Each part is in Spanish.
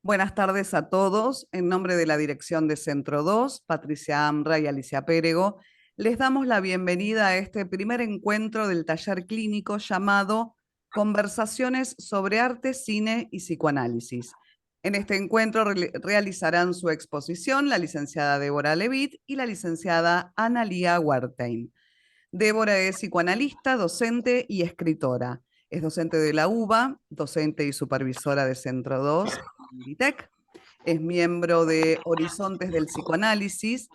Buenas tardes a todos. En nombre de la dirección de Centro 2, Patricia Amra y Alicia Pérego, les damos la bienvenida a este primer encuentro del taller clínico llamado Conversaciones sobre arte, cine y psicoanálisis. En este encuentro realizarán su exposición la licenciada Débora Levitt y la licenciada Analía Wertheim. Débora es psicoanalista, docente y escritora. Es docente de la UBA, docente y supervisora de Centro 2, Inditec. Es miembro de Horizontes del Psicoanálisis.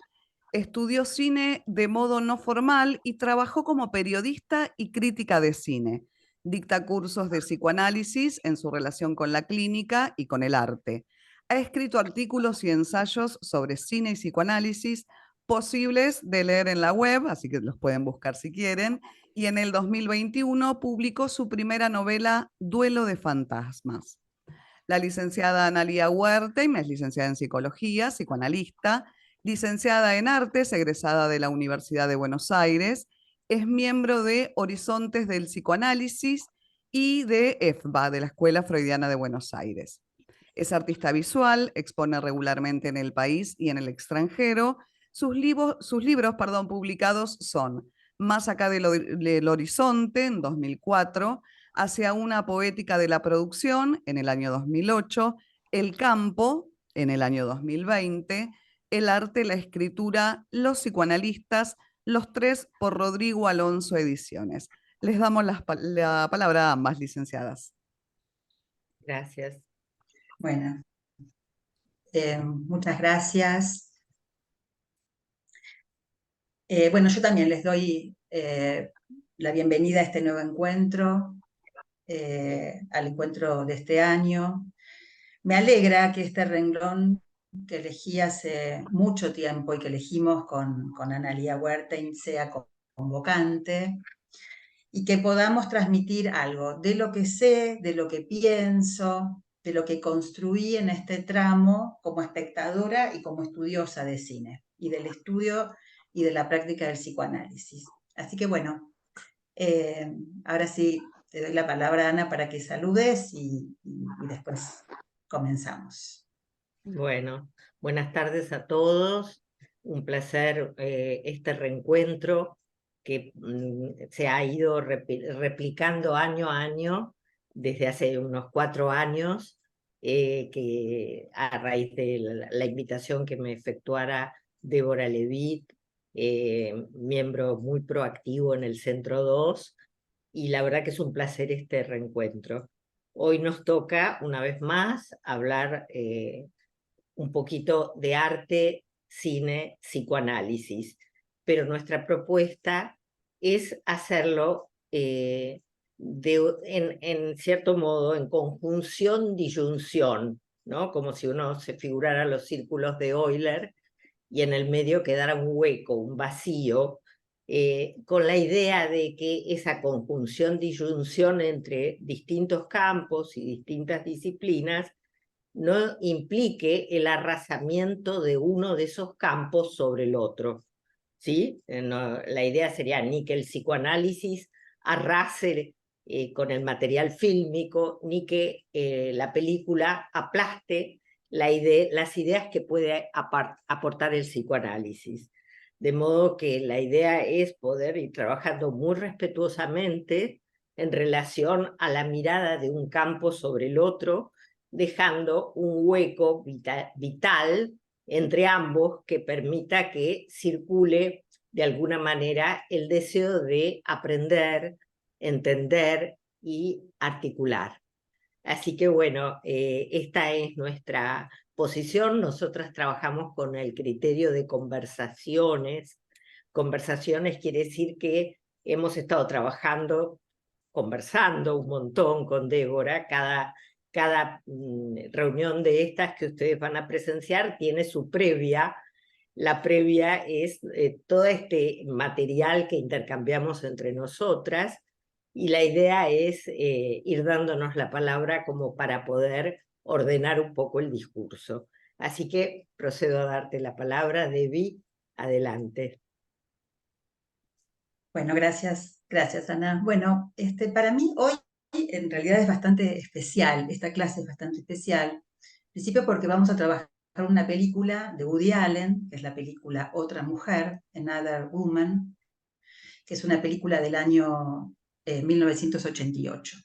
Estudió cine de modo no formal y trabajó como periodista y crítica de cine. Dicta cursos de psicoanálisis en su relación con la clínica y con el arte. Ha escrito artículos y ensayos sobre cine y psicoanálisis posibles de leer en la web, así que los pueden buscar si quieren, y en el 2021 publicó su primera novela, Duelo de fantasmas. La licenciada Analía Wertheim es licenciada en psicología, psicoanalista, licenciada en artes, egresada de la Universidad de Buenos Aires, es miembro de Horizontes del Psicoanálisis y de EFBA, de la Escuela Freudiana de Buenos Aires. Es artista visual, expone regularmente en el país y en el extranjero. Sus libros publicados son Más acá del horizonte, en 2004, Hacia una poética de la producción, en el año 2008, El campo, en el año 2020, El arte, la escritura, Los psicoanalistas, los tres por Rodrigo Alonso Ediciones. Les damos la palabra a ambas licenciadas. Gracias. Bueno, muchas gracias. Bueno, yo también les doy la bienvenida a este nuevo encuentro, al encuentro de este año. Me alegra que este renglón que elegí hace mucho tiempo y que elegimos con Analía Wertheim sea convocante y que podamos transmitir algo de lo que sé, de lo que pienso, de lo que construí en este tramo como espectadora y como estudiosa de cine y del estudio y de la práctica del psicoanálisis. Así que bueno, ahora sí te doy la palabra, Ana, para que saludes y después comenzamos. Bueno, buenas tardes a todos. Un placer este reencuentro que se ha ido replicando año a año desde hace unos 4 años, que a raíz de la invitación que me efectuara Débora Levitt, miembro muy proactivo en el Centro 2, y la verdad que es un placer este reencuentro. Hoy nos toca, una vez más, hablar un poquito de arte, cine, psicoanálisis, pero nuestra propuesta es hacerlo en cierto modo en conjunción, disyunción, ¿no? Como si uno se figurara los círculos de Euler y en el medio quedara un hueco, un vacío, con la idea de que esa conjunción, disyunción entre distintos campos y distintas disciplinas no implique el arrasamiento de uno de esos campos sobre el otro, ¿sí? La idea sería ni que el psicoanálisis arrase con el material fílmico, ni que la película aplaste las ideas que puede aportar el psicoanálisis. De modo que la idea es poder ir trabajando muy respetuosamente en relación a la mirada de un campo sobre el otro, dejando un hueco vital entre ambos que permita que circule de alguna manera el deseo de aprender, entender y articular. Así que bueno, esta es nuestra posición. Nosotras trabajamos con el criterio de conversaciones. Conversaciones quiere decir que hemos estado trabajando, conversando un montón con Débora. Cada reunión de estas que ustedes van a presenciar tiene su previa. La previa es todo este material que intercambiamos entre nosotras, y la idea es ir dándonos la palabra como para poder ordenar un poco el discurso. Así que procedo a darte la palabra, Debbie. Adelante. Bueno, gracias, Ana. Bueno, para mí hoy en realidad es bastante especial, esta clase es bastante especial, principio porque vamos a trabajar una película de Woody Allen, que es la película Otra Mujer, Another Woman, que es una película del año 1988.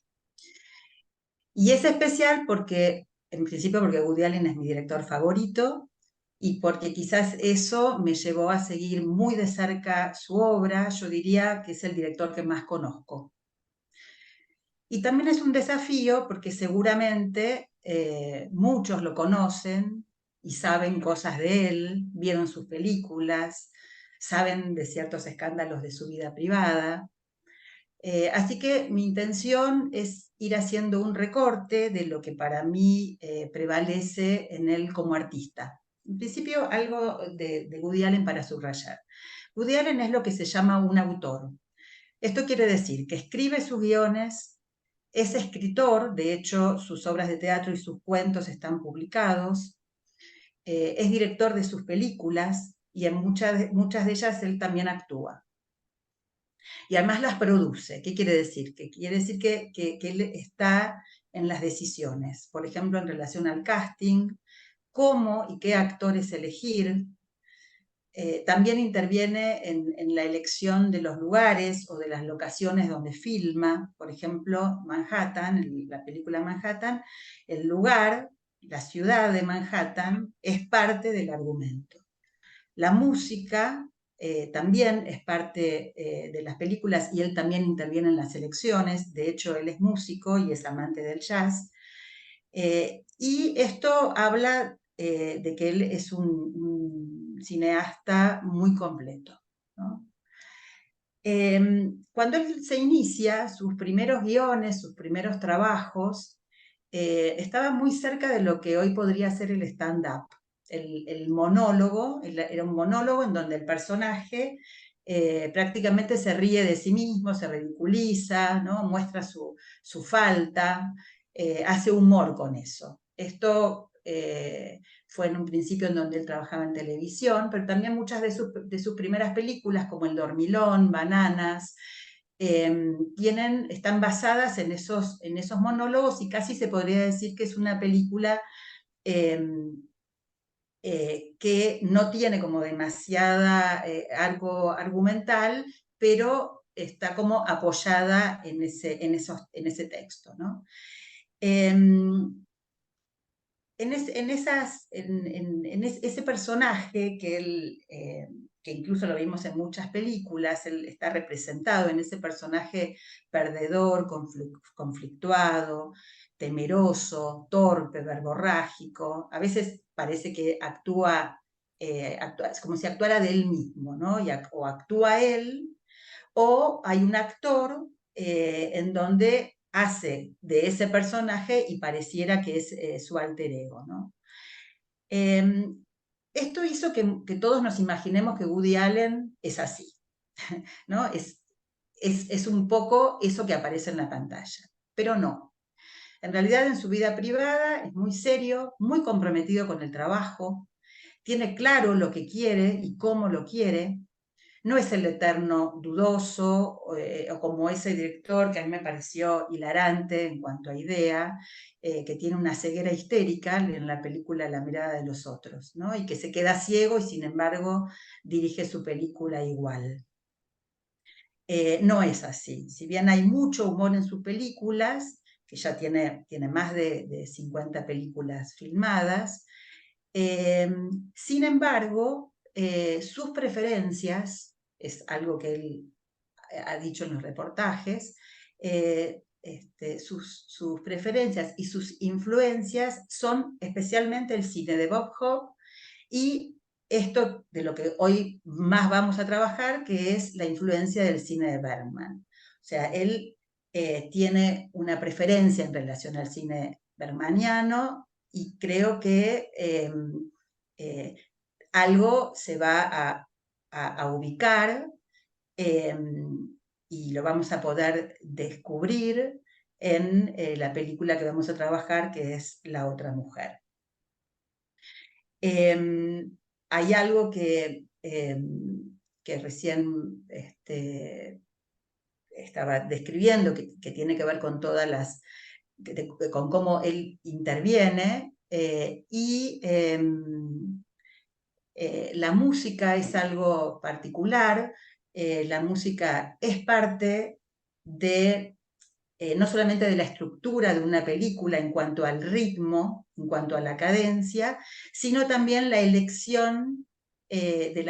Y es especial porque, en principio, porque Woody Allen es mi director favorito y porque quizás eso me llevó a seguir muy de cerca su obra. Yo diría que es el director que más conozco. Y también es un desafío porque seguramente muchos lo conocen y saben cosas de él, vieron sus películas, saben de ciertos escándalos de su vida privada. Así que mi intención es ir haciendo un recorte de lo que para mí prevalece en él como artista. En principio, algo de Woody Allen para subrayar. Woody Allen es lo que se llama un autor. Esto quiere decir que escribe sus guiones, es escritor, de hecho sus obras de teatro y sus cuentos están publicados, es director de sus películas y en muchas de ellas él también actúa. Y además las produce. ¿Qué quiere decir? Que quiere decir que él está en las decisiones, por ejemplo, en relación al casting, cómo y qué actores elegir. También interviene en la elección de los lugares o de las locaciones donde filma. Por ejemplo, Manhattan, la película Manhattan, el lugar, la ciudad de Manhattan, es parte del argumento. La música también es parte de las películas y él también interviene en las elecciones. De hecho, él es músico y es amante del jazz. Y esto habla de que él es un cineasta muy completo, ¿no? Cuando él se inicia, sus primeros guiones, sus primeros trabajos, estaba muy cerca de lo que hoy podría ser el stand-up. El monólogo, era un monólogo en donde el personaje prácticamente se ríe de sí mismo, se ridiculiza, ¿no? Muestra su falta, hace humor con eso. Esto fue en un principio en donde él trabajaba en televisión, pero también muchas de sus primeras películas, como El Dormilón, Bananas, están basadas en esos monólogos y casi se podría decir que es una película que no tiene como demasiada arco argumental, pero está como apoyada en ese texto, ¿no? Ese personaje que incluso lo vimos en muchas películas, él está representado en ese personaje perdedor, conflictuado, temeroso, torpe, verborrágico. A veces parece que actúa es como si actuara de él mismo, ¿no? O actúa él, o hay un actor en donde hace de ese personaje y pareciera que es su alter ego, ¿no? Esto hizo que todos nos imaginemos que Woody Allen es así, ¿no? Es un poco eso que aparece en la pantalla, pero no. En realidad, en su vida privada es muy serio, muy comprometido con el trabajo, tiene claro lo que quiere y cómo lo quiere. No es el eterno dudoso o como ese director que a mí me pareció hilarante en cuanto a idea, que tiene una ceguera histérica en la película La mirada de los otros, ¿no? Y que se queda ciego y sin embargo dirige su película igual. No es así. Si bien hay mucho humor en sus películas, que ya tiene más de 50 películas filmadas, sin embargo, sus preferencias, es algo que él ha dicho en los reportajes, sus preferencias y sus influencias son especialmente el cine de Bob Hope y esto de lo que hoy más vamos a trabajar, que es la influencia del cine de Bergman. O sea, él tiene una preferencia en relación al cine bergmaniano y creo que algo se va a ubicar y lo vamos a poder descubrir en la película que vamos a trabajar, que es La Otra Mujer. Hay algo que recién estaba describiendo, que tiene que ver con todas con cómo él interviene, La música es algo particular, la música es parte de, no solamente de la estructura de una película en cuanto al ritmo, en cuanto a la cadencia, sino también la elección de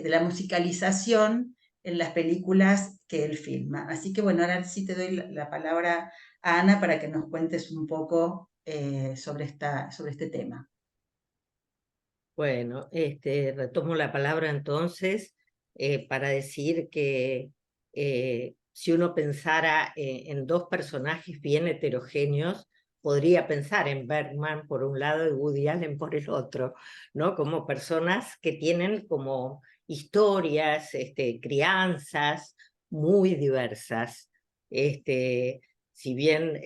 la musicalización en las películas que él filma. Así que bueno, ahora sí te doy la palabra a Ana para que nos cuentes un poco sobre este tema. Bueno, retomo la palabra entonces para decir que si uno pensara en dos personajes bien heterogéneos, podría pensar en Bergman por un lado y Woody Allen por el otro, ¿no? Como personas que tienen como historias, crianzas muy diversas. Si bien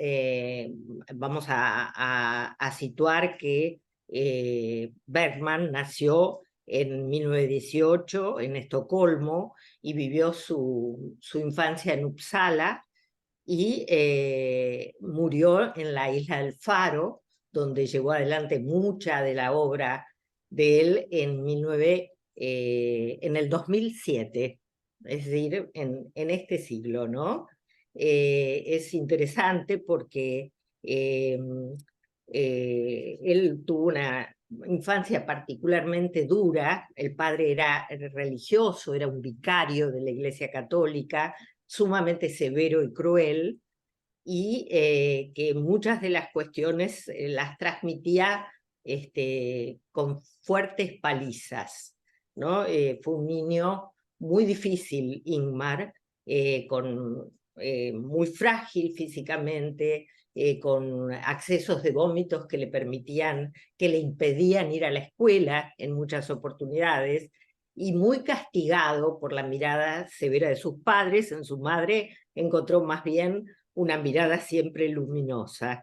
vamos a situar que Bergman nació en 1918 en Estocolmo y vivió su infancia en Uppsala y murió en la isla del Faro, donde llevó adelante mucha de la obra de él en el 2007, es decir, en este siglo, ¿no? Es interesante porque él tuvo una infancia particularmente dura. El padre era religioso, era un vicario de la Iglesia Católica, sumamente severo y cruel, y que muchas de las cuestiones las transmitía con fuertes palizas, ¿no? Fue un niño muy difícil, Ingmar, muy frágil físicamente, con accesos de vómitos que le impedían ir a la escuela en muchas oportunidades, y muy castigado por la mirada severa de sus padres. En su madre encontró más bien una mirada siempre luminosa.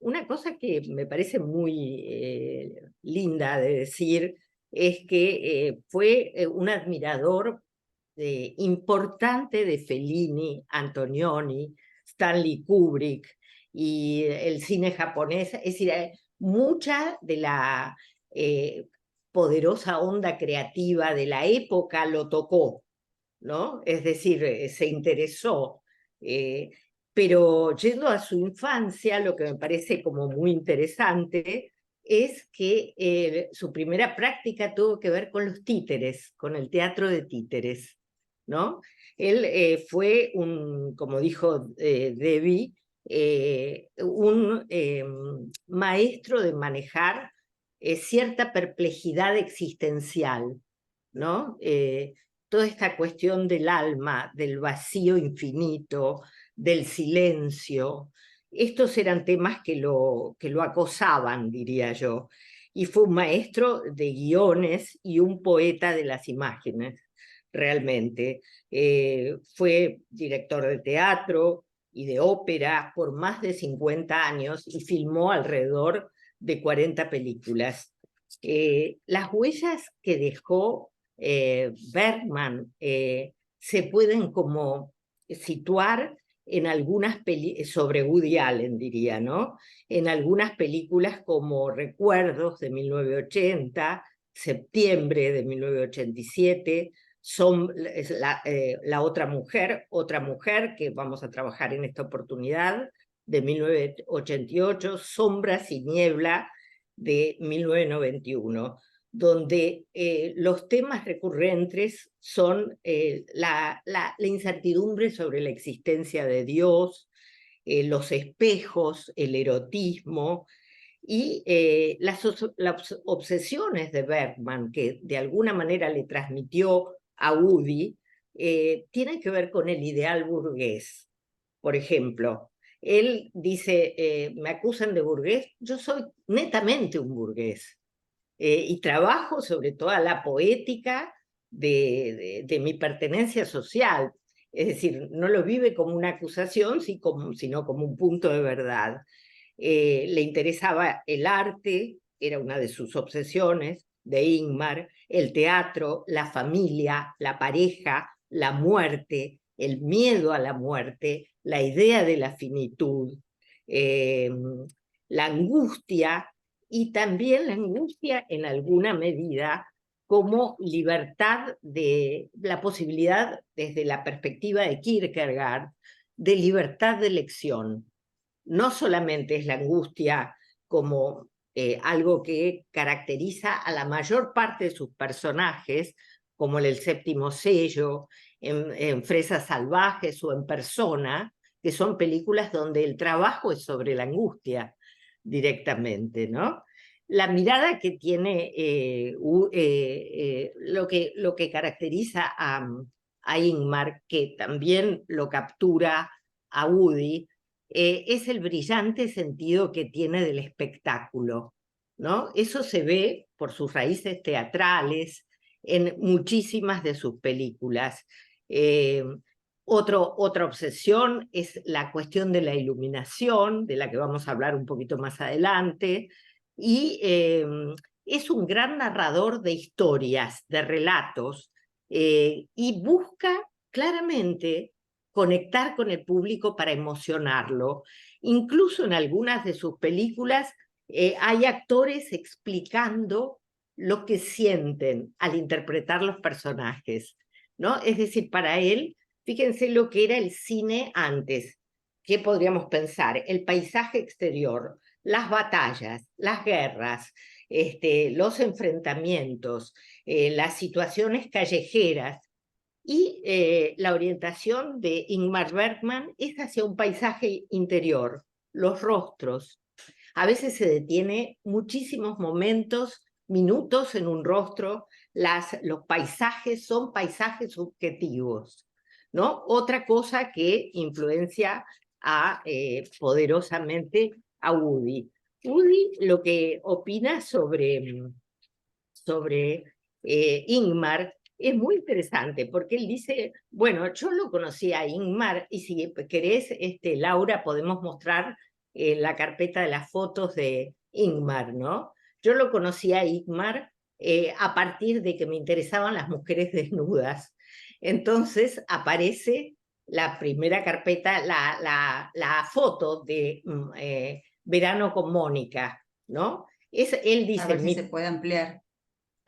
Una cosa que me parece muy linda de decir es que fue un admirador importante de Fellini, Antonioni, Stanley Kubrick y el cine japonés. Es decir, mucha de la poderosa onda creativa de la época lo tocó, ¿no? Es decir, se interesó. Pero yendo a su infancia, lo que me parece como muy interesante es que su primera práctica tuvo que ver con los títeres, con el teatro de títeres, ¿no? Él fue como dijo Debbie, un maestro de manejar cierta perplejidad existencial, ¿no? Toda esta cuestión del alma, del vacío infinito, del silencio. Estos eran temas que lo acosaban, diría yo. Y fue un maestro de guiones y un poeta de las imágenes, realmente. Fue director de teatro y de ópera por más de 50 años y filmó alrededor de 40 películas. Las huellas que dejó Bergman se pueden como situar en algunas sobre Woody Allen, diría, ¿no? En algunas películas como Recuerdos de 1980, Septiembre de 1987, La otra mujer que vamos a trabajar en esta oportunidad, de 1988, Sombras y Niebla de 1991, donde los temas recurrentes son la incertidumbre sobre la existencia de Dios, los espejos, el erotismo y las obsesiones de Bergman, que de alguna manera le transmitió a Woody, tienen que ver con el ideal burgués. Por ejemplo, él dice, me acusan de burgués, yo soy netamente un burgués. Y trabajo sobre toda la poética de mi pertenencia social. Es decir, no lo vive como una acusación, sino como un punto de verdad. Le interesaba el arte, era una de sus obsesiones, de Ingmar, el teatro, la familia, la pareja, la muerte, el miedo a la muerte, la idea de la finitud. la angustia, y también la angustia en alguna medida como libertad de la posibilidad, desde la perspectiva de Kierkegaard, de libertad de elección. No solamente es la angustia como algo que caracteriza a la mayor parte de sus personajes, como en El séptimo sello, en Fresas salvajes o en Persona, que son películas donde el trabajo es sobre la angustia directamente, ¿no? La mirada que tiene, lo que caracteriza a Ingmar, que también lo captura a Woody, es el brillante sentido que tiene del espectáculo, ¿no? Eso se ve por sus raíces teatrales en muchísimas de sus películas. Otra obsesión es la cuestión de la iluminación, de la que vamos a hablar un poquito más adelante, y es un gran narrador de historias, de relatos, y busca claramente conectar con el público para emocionarlo. Incluso en algunas de sus películas hay actores explicando lo que sienten al interpretar los personajes, ¿no? Es decir, para él, fíjense lo que era el cine antes. ¿Qué podríamos pensar? El paisaje exterior, las batallas, las guerras, los enfrentamientos, las situaciones callejeras, y la orientación de Ingmar Bergman es hacia un paisaje interior, los rostros. A veces se detiene muchísimos momentos, minutos en un rostro. Los paisajes son paisajes subjetivos, ¿no? Otra cosa que influencia poderosamente a Woody. Woody lo que opina sobre Ingmar es muy interesante, porque él dice, bueno, yo lo conocí a Ingmar, y si querés, Laura, podemos mostrar la carpeta de las fotos de Ingmar, ¿no? Yo lo conocí a Ingmar a partir de que me interesaban las mujeres desnudas. Entonces aparece la primera carpeta, la foto de Verano con Mónica, ¿no? Él dice, A ver si se puede ampliar.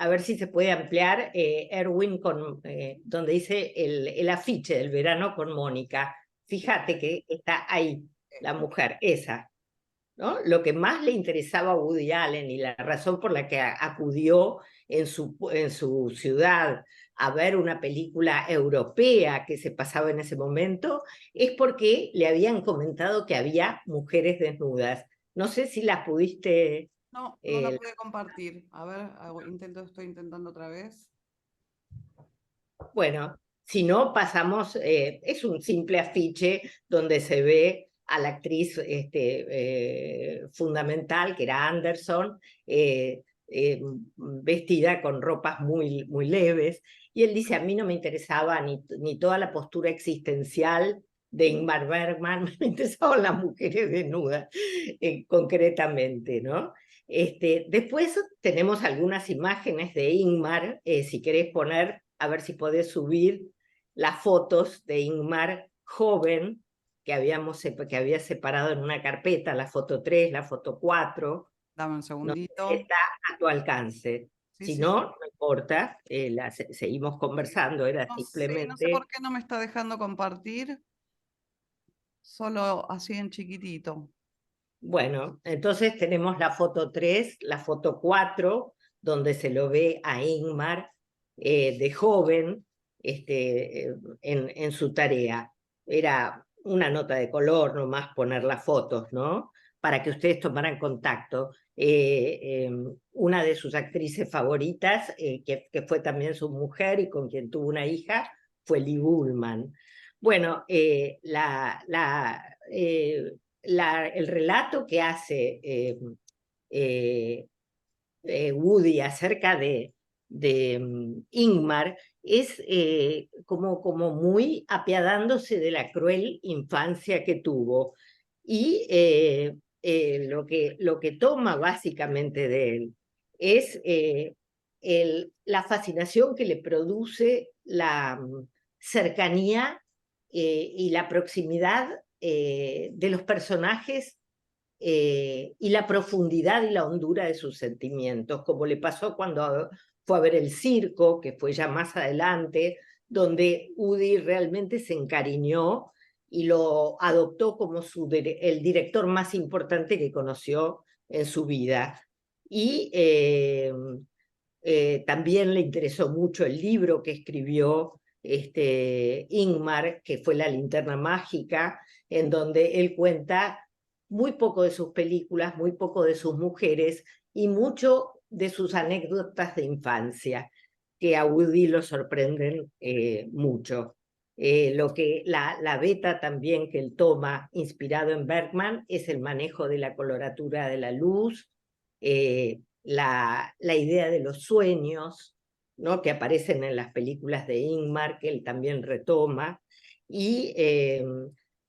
A ver si se puede ampliar, Erwin, donde dice el afiche del Verano con Mónica. Fíjate que está ahí la mujer, esa, ¿no? Lo que más le interesaba a Woody Allen y la razón por la que acudió en su ciudad a ver una película europea que se pasaba en ese momento es porque le habían comentado que había mujeres desnudas. No sé si las pudiste... No, no la pude compartir. A ver, estoy intentando otra vez. Bueno, si no, pasamos, es un simple afiche donde se ve a la actriz fundamental, que era Anderson, vestida con ropas muy, muy leves, y él dice, a mí no me interesaba ni toda la postura existencial de Ingmar Bergman, me interesaban las mujeres desnudas, concretamente, ¿no? Después tenemos algunas imágenes de Ingmar, si querés poner, a ver si podés subir las fotos de Ingmar joven, que había separado en una carpeta, la foto 3, la foto 4. Dame un No segundito. sé si está a tu alcance. Sí, Si sí, no, sí. no importa, seguimos conversando, era No sé simplemente... por qué no me está dejando compartir. Solo así en chiquitito. Bueno, entonces tenemos la foto 3, la foto 4, donde se lo ve a Ingmar de joven en su tarea. Era una nota de color nomás poner las fotos, ¿no? Para que ustedes tomaran contacto. Una de sus actrices favoritas, que fue también su mujer y con quien tuvo una hija, fue Lee Bullman. Bueno, el relato que hace Woody acerca de Ingmar es como muy apiadándose de la cruel infancia que tuvo, y lo que toma básicamente de él es la fascinación que le produce la cercanía y la proximidad de los personajes y la profundidad y la hondura de sus sentimientos, como le pasó cuando fue a ver el circo, que fue ya más adelante, donde Woody realmente se encariñó y lo adoptó como el director más importante que conoció en su vida. Y también le interesó mucho el libro que escribió Ingmar, que fue La linterna mágica, en donde él cuenta muy poco de sus películas, muy poco de sus mujeres y mucho de sus anécdotas de infancia, que a Woody lo sorprenden mucho. La beta también que él toma, inspirado en Bergman, es el manejo de la coloratura de la luz, la idea de los sueños, ¿no?, que aparecen en las películas de Ingmar, que él también retoma, y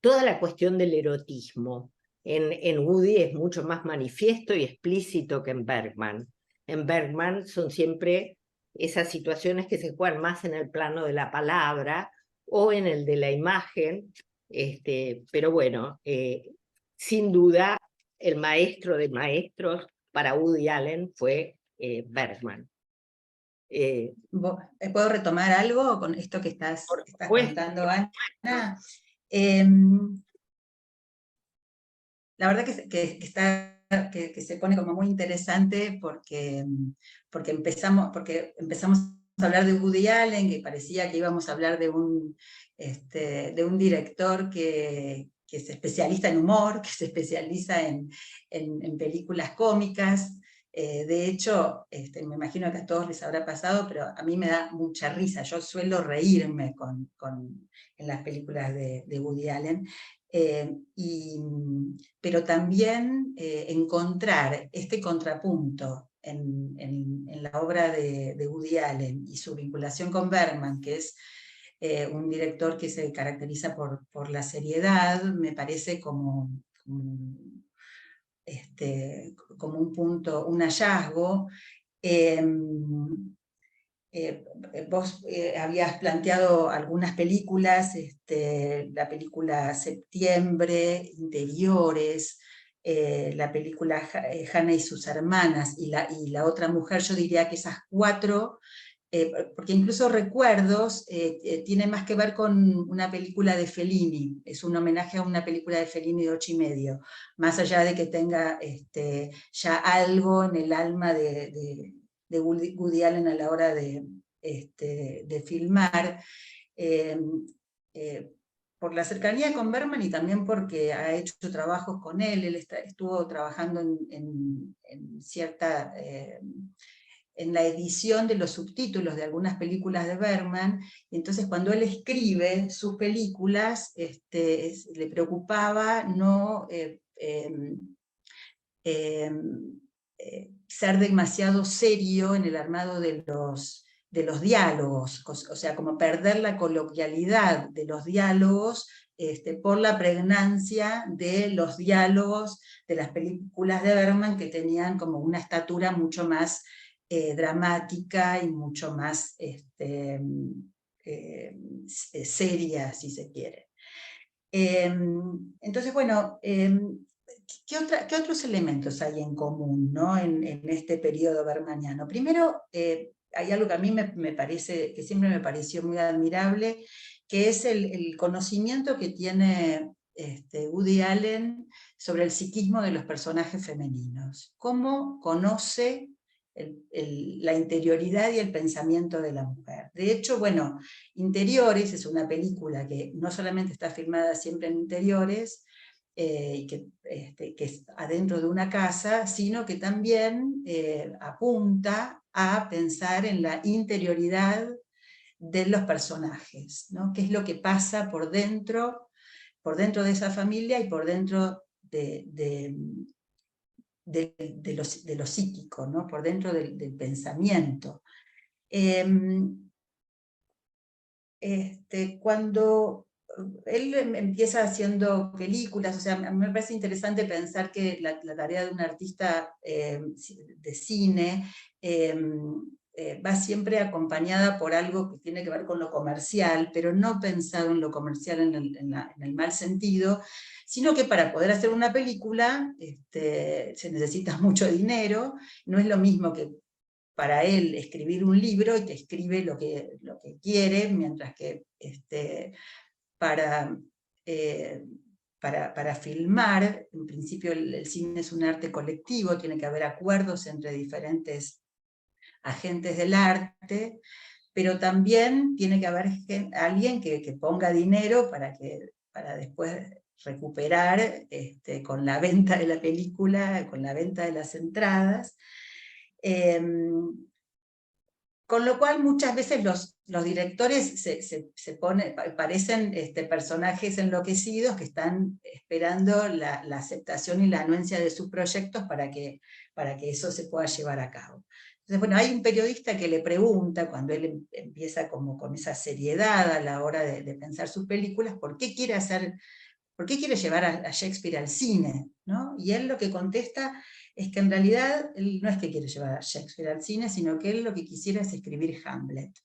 toda la cuestión del erotismo. En Woody es mucho más manifiesto y explícito que en Bergman. En Bergman son siempre esas situaciones que se juegan más en el plano de la palabra o en el de la imagen, pero bueno, sin duda el maestro de maestros para Woody Allen fue Bergman. ¿Puedo retomar algo con esto que estás contando, Ana? La verdad que se pone como muy interesante porque empezamos a hablar de Woody Allen, que parecía que íbamos a hablar de un director que es especialista en humor, que se especializa en películas cómicas. De hecho, me imagino que a todos les habrá pasado, pero a mí me da mucha risa. Yo suelo reírme en las películas de Woody Allen. Pero también encontrar este contrapunto en la obra de Woody Allen y su vinculación con Bergman, que es un director que se caracteriza por la seriedad, me parece como un punto, un hallazgo. Vos habías planteado algunas películas, la película Septiembre, Interiores, la película Hannah y sus hermanas, y la otra mujer. Yo diría que esas cuatro, porque incluso Recuerdos tiene más que ver con una película de Fellini, es un homenaje a una película de Fellini de 8,5, más allá de que tenga ya algo en el alma de Woody Allen a la hora de filmar, por la cercanía con Bergman y también porque ha hecho trabajos con él. Él estuvo trabajando en cierta... en la edición de los subtítulos de algunas películas de Bergman, y entonces cuando él escribe sus películas, le preocupaba no ser demasiado serio en el armado de los diálogos, o sea, como perder la coloquialidad de los diálogos por la pregnancia de los diálogos de las películas de Bergman, que tenían como una estatura mucho más dramática y mucho más seria, si se quiere. Entonces, bueno, ¿qué otros elementos hay en común, ¿no?, en este periodo bergmaniano? Primero, hay algo que a mí me parece, que siempre me pareció muy admirable, que es el conocimiento que tiene Woody Allen sobre el psiquismo de los personajes femeninos. Cómo conoce la interioridad y el pensamiento de la mujer. De hecho, bueno, Interiores es una película que no solamente está filmada siempre en interiores, que es adentro de una casa, sino que también apunta a pensar en la interioridad de los personajes, ¿no? Qué es lo que pasa por dentro de esa familia y por dentro de lo psíquico, ¿no?, por dentro del pensamiento. Cuando él empieza haciendo películas, o sea, a mí me parece interesante pensar que la tarea de un artista de cine va siempre acompañada por algo que tiene que ver con lo comercial, pero no pensado en lo comercial en el mal sentido, sino que para poder hacer una película se necesita mucho dinero, no es lo mismo que para él escribir un libro y que escribe lo que quiere, mientras que para filmar, en principio el cine es un arte colectivo, tiene que haber acuerdos entre diferentes agentes del arte, pero también tiene que haber alguien que ponga dinero para después recuperar con la venta de la película, con la venta de las entradas. Con lo cual muchas veces los directores parecen personajes enloquecidos que están esperando la aceptación y la anuencia de sus proyectos para que eso se pueda llevar a cabo. Entonces, bueno, hay un periodista que le pregunta, cuando él empieza como con esa seriedad a la hora de pensar sus películas, ¿por qué quiere llevar a Shakespeare al cine? ¿No? Y él lo que contesta es que en realidad él no es que quiere llevar a Shakespeare al cine, sino que él lo que quisiera es escribir Hamlet.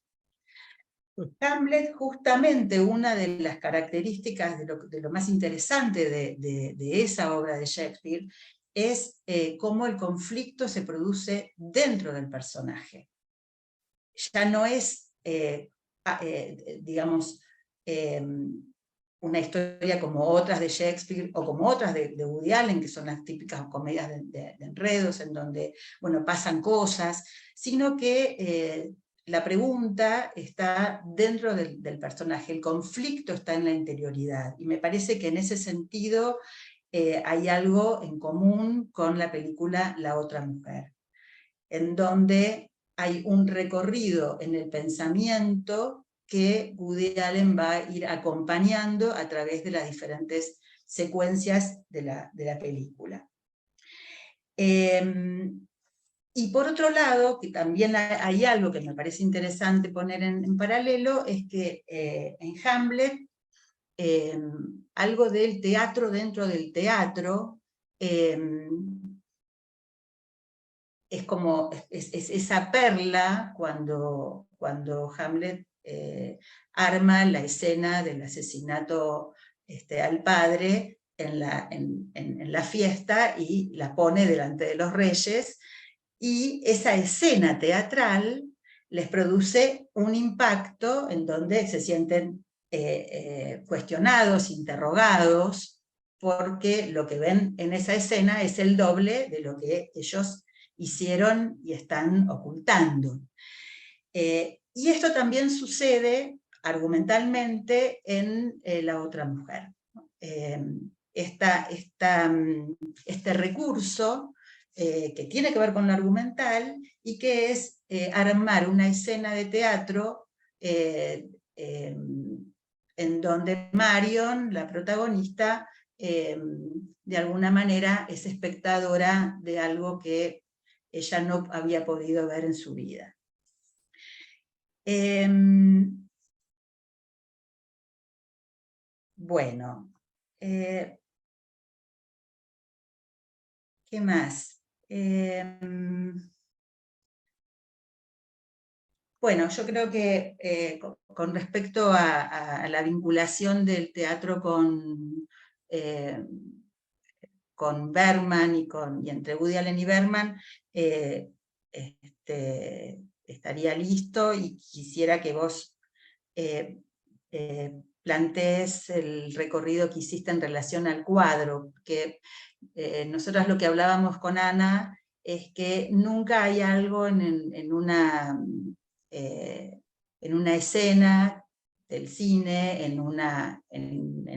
Hamlet, justamente una de las características de lo más interesante de esa obra de Shakespeare, es cómo el conflicto se produce dentro del personaje. Ya no es, digamos, una historia como otras de Shakespeare o como otras de Woody Allen, que son las típicas comedias de enredos, en donde, bueno, pasan cosas, sino que la pregunta está dentro del personaje, el conflicto está en la interioridad, y me parece que en ese sentido hay algo en común con la película La otra mujer, en donde hay un recorrido en el pensamiento que Woody Allen va a ir acompañando a través de las diferentes secuencias de la película. Y por otro lado, que también hay algo que me parece interesante poner en paralelo, es que en Hamlet, algo del teatro dentro del teatro, es como esa perla cuando Hamlet arma la escena del asesinato al padre en la fiesta y la pone delante de los reyes, y esa escena teatral les produce un impacto en donde se sienten cuestionados, interrogados, porque lo que ven en esa escena es el doble de lo que ellos hicieron y están ocultando. Y esto también sucede argumentalmente en La otra mujer. Este recurso que tiene que ver con lo argumental y que es armar una escena de teatro en donde Marion, la protagonista, de alguna manera es espectadora de algo que ella no había podido ver en su vida. Bueno, ¿qué más? Bueno, yo creo que con respecto a la vinculación del teatro con Bergman y entre Woody Allen y Bergman, estaría listo, y quisiera que vos plantees el recorrido que hiciste en relación al cuadro, que nosotros lo que hablábamos con Ana es que nunca hay algo en una escena del cine, en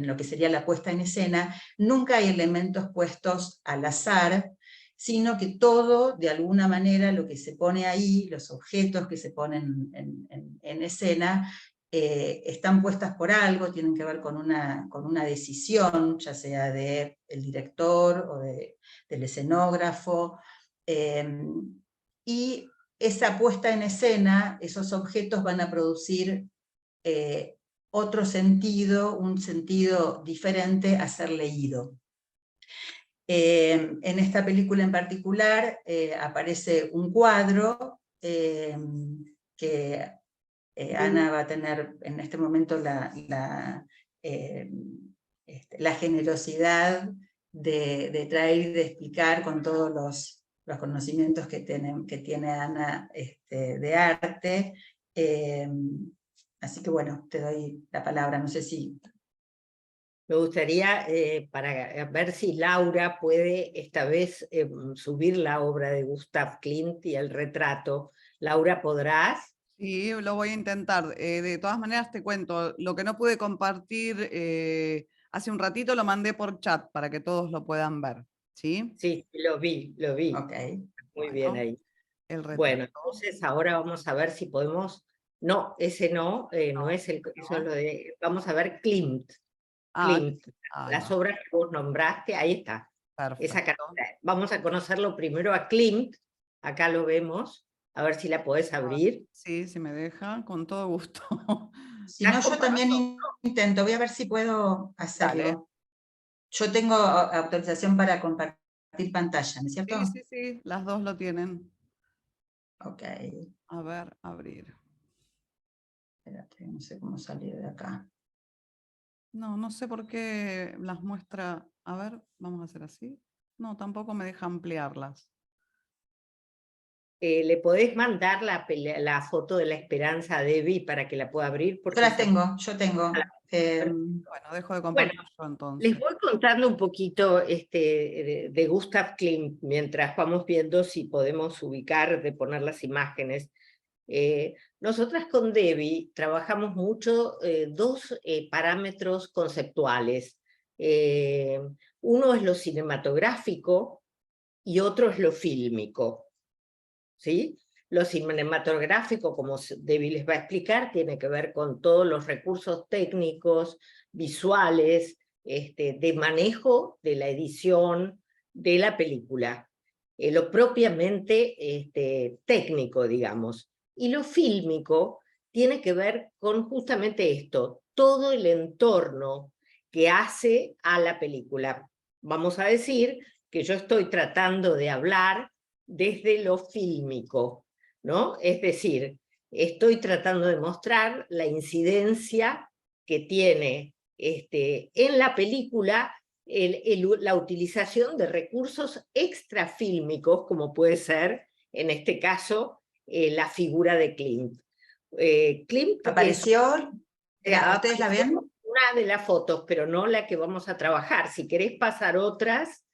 lo que sería la puesta en escena, nunca hay elementos puestos al azar, sino que todo, de alguna manera, lo que se pone ahí, los objetos que se ponen en escena, están puestas por algo, tienen que ver con una decisión, ya sea del director o del escenógrafo, y esa puesta en escena, esos objetos van a producir otro sentido, un sentido diferente a ser leído. En esta película en particular aparece un cuadro que Ana va a tener en este momento la generosidad de traer y de explicar con todos los conocimientos que tiene Ana de arte. Así que bueno, te doy la palabra, no sé si... Me gustaría, para ver si Laura puede esta vez subir la obra de Gustav Klimt y el retrato. Laura, ¿podrás? Sí, lo voy a intentar. De todas maneras te cuento, lo que no pude compartir hace un ratito lo mandé por chat para que todos lo puedan ver. ¿Sí? Sí, lo vi. Ok. Muy bien Bueno, ahí. el Bueno, retrato. entonces ahora vamos a ver si podemos... No, ese no, no es el... Eso es no. lo de... Vamos a ver Klimt. Ah, Klimt. ahí Las va. obras que vos nombraste, ahí está. Esa Perfecto. carta. Vamos a conocerlo primero a Klimt. Acá lo vemos. A ver si la podés abrir. Sí, si me deja, con todo gusto. Si no, yo también Comparto. intento, voy a ver si puedo Dale. hacerlo. Yo tengo autorización para compartir pantalla, ¿no es cierto? Sí, las dos lo tienen. Ok, A ver, abrir. espérate, no sé cómo salir de acá. No sé por qué las muestra. A ver, vamos a hacer así. No, tampoco me deja ampliarlas. ¿Le podés mandar la foto de la Esperanza a Debbie para que la pueda abrir? Yo Porque las tengo, yo tengo. Bueno, dejo de compartir yo entonces. les voy contando un poquito de Gustav Klimt mientras vamos viendo si podemos ubicar, de poner las imágenes. Nosotras con Debbie trabajamos mucho dos parámetros conceptuales. Uno es lo cinematográfico y otro es lo fílmico. ¿Sí? Lo cinematográfico, como Debbie les va a explicar, tiene que ver con todos los recursos técnicos, visuales, de manejo de la edición de la película. Lo propiamente técnico, digamos. Y lo fílmico tiene que ver con justamente esto, todo el entorno que hace a la película. Vamos a decir que yo estoy tratando de hablar desde lo fílmico, ¿no? Es decir, estoy tratando de mostrar la incidencia que tiene en la película la utilización de recursos extrafílmicos, como puede ser, en este caso, la figura de Klimt. Klimt ¿Apareció? ¿Ustedes la ven? Una de las fotos, pero no la que vamos a trabajar. Si querés pasar otras,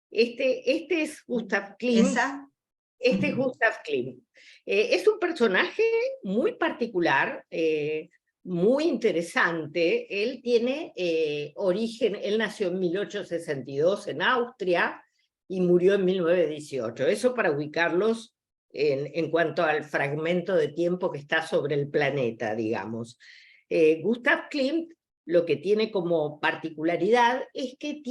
este es Gustav Klimt. ¿Esa? Este es Gustav Klimt. Es un personaje muy particular, muy interesante. Él tiene origen, él nació en 1862 en Austria y murió en 1918. Eso para ubicarlos en cuanto al fragmento de tiempo que está sobre el planeta, digamos. Gustav Klimt lo que tiene como particularidad es que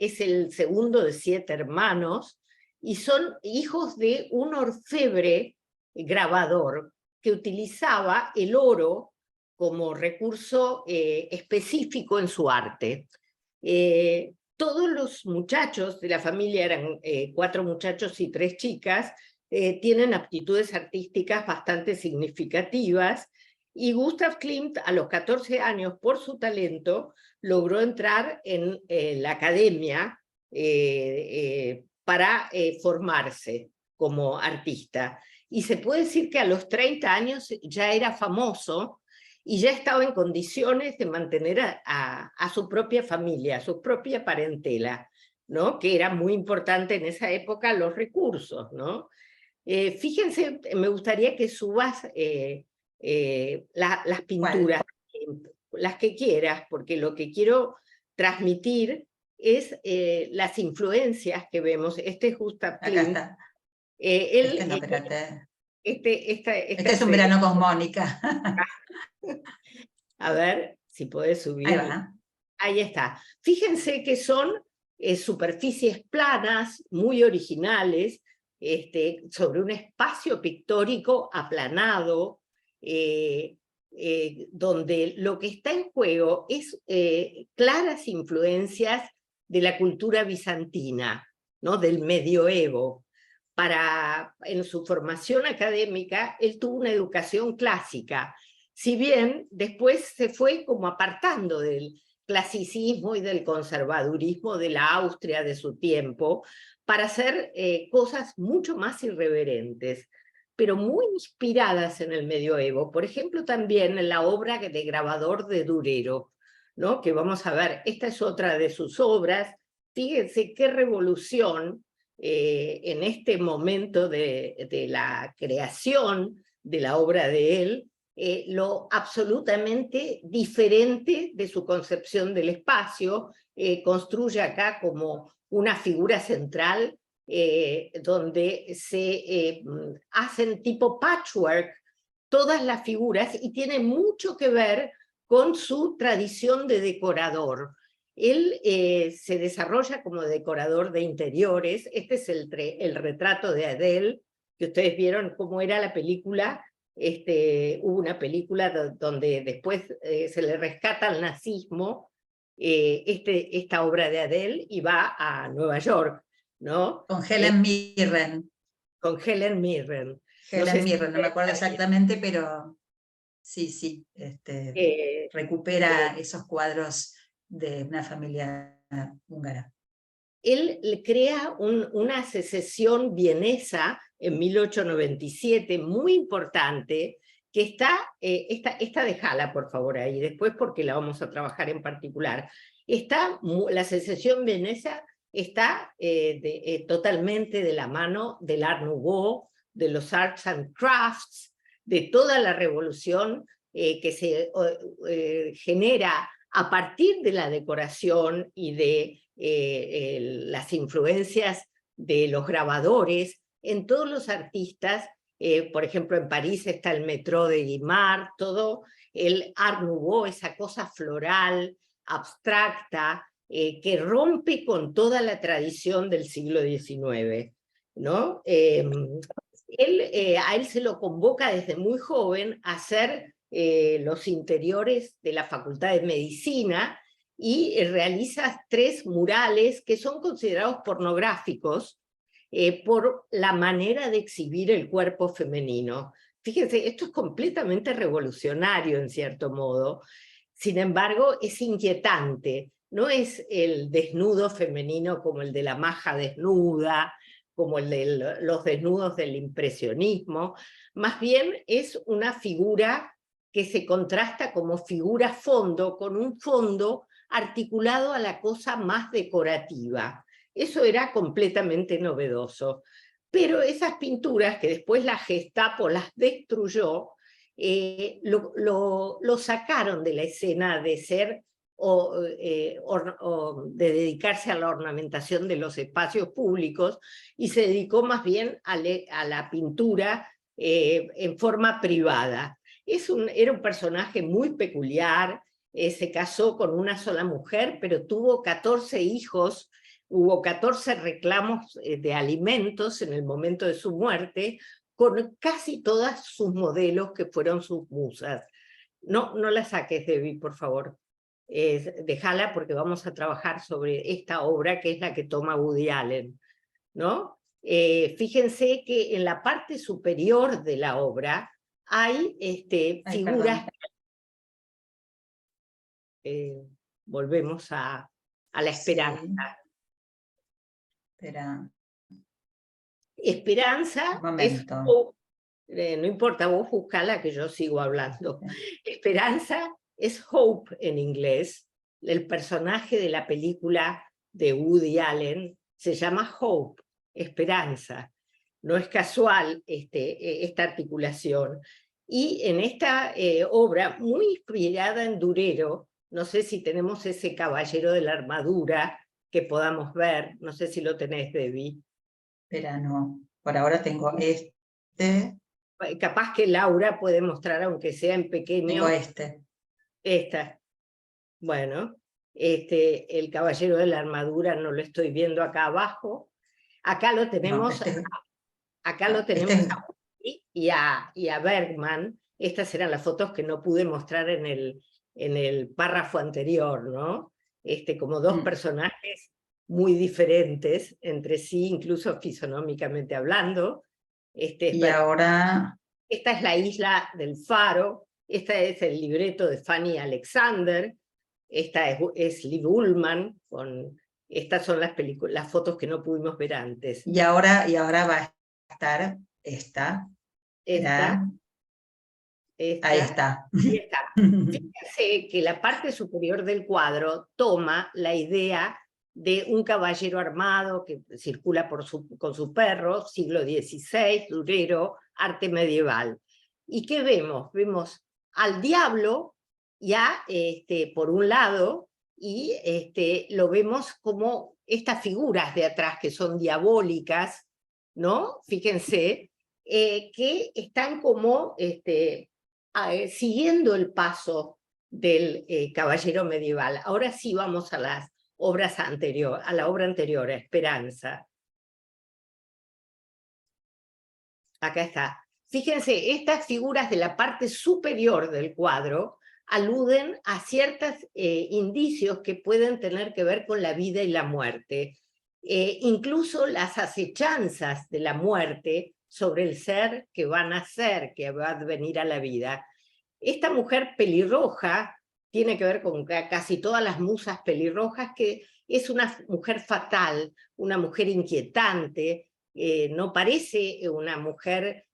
es el segundo de 7 hermanos, y son hijos de un orfebre grabador que utilizaba el oro como recurso específico en su arte. Todos los muchachos de la familia, eran 4 muchachos y 3 chicas, tienen aptitudes artísticas bastante significativas, y Gustav Klimt a los 14 años, por su talento, logró entrar en la academia para formarse como artista. Y se puede decir que a los 30 años ya era famoso y ya estaba en condiciones de mantener a su propia familia, a su propia parentela, ¿no? Que era muy importante en esa época los recursos, ¿no? Fíjense, me gustaría que subas las pinturas, las que quieras, porque lo que quiero transmitir es las influencias que vemos. Este es Gustav Klimt. Acá está. No, espérate. Este es un verano con Mónica. A ver si podés subir. Ahí está. Fíjense que son superficies planas, muy originales, sobre un espacio pictórico aplanado, donde lo que está en juego es claras influencias de la cultura bizantina, ¿no? Del medioevo. en su formación académica, él tuvo una educación clásica, si bien después se fue como apartando del clasicismo y del conservadurismo de la Austria de su tiempo, para hacer cosas mucho más irreverentes, pero muy inspiradas en el medioevo. Por ejemplo, también en la obra de grabador de Durero, ¿no? Que vamos a ver, esta es otra de sus obras. Fíjense qué revolución en este momento de la creación de la obra de él, lo absolutamente diferente de su concepción del espacio. Construye acá como una figura central donde se hacen tipo patchwork todas las figuras, y tiene mucho que ver con su tradición de decorador. Él se desarrolla como decorador de interiores. Este es el retrato de Adele, que ustedes vieron cómo era la película. Hubo una película donde después se le rescata al nazismo esta obra de Adele, y va a Nueva York, ¿no? Con Helen Mirren. Con Helen Mirren. Helen Mirren, no me acuerdo exactamente, pero sí, recupera esos cuadros de una familia húngara. Él crea una secesión vienesa en 1897, muy importante, que está, esta dejala por favor ahí, después porque la vamos a trabajar en particular. La secesión vienesa está totalmente de la mano del Art Nouveau, de los Arts and Crafts, de toda la revolución que se genera a partir de la decoración y de las influencias de los grabadores en todos los artistas. Por ejemplo, en París está el Metro de Guimard, todo el Art Nouveau, esa cosa floral, abstracta, que rompe con toda la tradición del siglo XIX, ¿no? A él se lo convoca desde muy joven a hacer los interiores de la Facultad de Medicina, y realiza 3 murales que son considerados pornográficos por la manera de exhibir el cuerpo femenino. Fíjense, esto es completamente revolucionario en cierto modo. Sin embargo, es inquietante. No es el desnudo femenino como el de la maja desnuda, como el de los desnudos del impresionismo. Más bien es una figura que se contrasta como figura fondo, con un fondo articulado a la cosa más decorativa. Eso era completamente novedoso. Pero esas pinturas, que después la Gestapo las destruyó, lo sacaron de la escena de ser o de dedicarse a la ornamentación de los espacios públicos, y se dedicó más bien a la pintura en forma privada. Era un personaje muy peculiar. Se casó con una sola mujer, pero tuvo 14 hijos, hubo 14 reclamos de alimentos en el momento de su muerte, con casi todas sus modelos que fueron sus musas. No la saques, Debbie, por favor. Déjala, porque vamos a trabajar sobre esta obra, que es la que toma Woody Allen, ¿no? Fíjense que en la parte superior de la obra hay figuras. Volvemos a la esperanza. Sí. Esperanza es no importa, vos buscala que yo sigo hablando. Sí. Esperanza es hope en inglés. El personaje de la película de Woody Allen se llama Hope, esperanza. No es casual esta articulación. Y en esta obra, muy inspirada en Durero, no sé si tenemos ese caballero de la armadura que podamos ver, no sé si lo tenés, Debbie. Espera, no, por ahora tengo Capaz que Laura puede mostrar, aunque sea en pequeño. Tengo Esta. Bueno, el caballero de la armadura no lo estoy viendo acá abajo. Acá lo tenemos, acá lo tenemos a Woody y a Bergman. Estas eran las fotos que no pude mostrar en el párrafo anterior, ¿no? Como 2 personajes muy diferentes entre sí, incluso fisonómicamente hablando. Y ahora, Esta es la isla del Faro, este es el libreto de Fanny Alexander, esta es Liv Ullmann, estas son las fotos que no pudimos ver antes. y ahora va a estar esta. Esta, Ahí está. ahí está. Fíjense que la parte superior del cuadro toma la idea de un caballero armado que circula con su perro, siglo XVI, durero, arte medieval. ¿Y qué vemos? Vemos al diablo ya por un lado, y lo vemos como estas figuras de atrás que son diabólicas, ¿no? Fíjense, que están como siguiendo el paso del caballero medieval. Ahora sí vamos a las obras anteriores, a la obra anterior, a Esperanza. Acá está. Fíjense, estas figuras de la parte superior del cuadro aluden a ciertos indicios que pueden tener que ver con la vida y la muerte. Incluso las acechanzas de la muerte sobre el ser que va a nacer, que va a venir a la vida. Esta mujer pelirroja tiene que ver con casi todas las musas pelirrojas, que es una mujer fatal, una mujer inquietante, no parece una mujer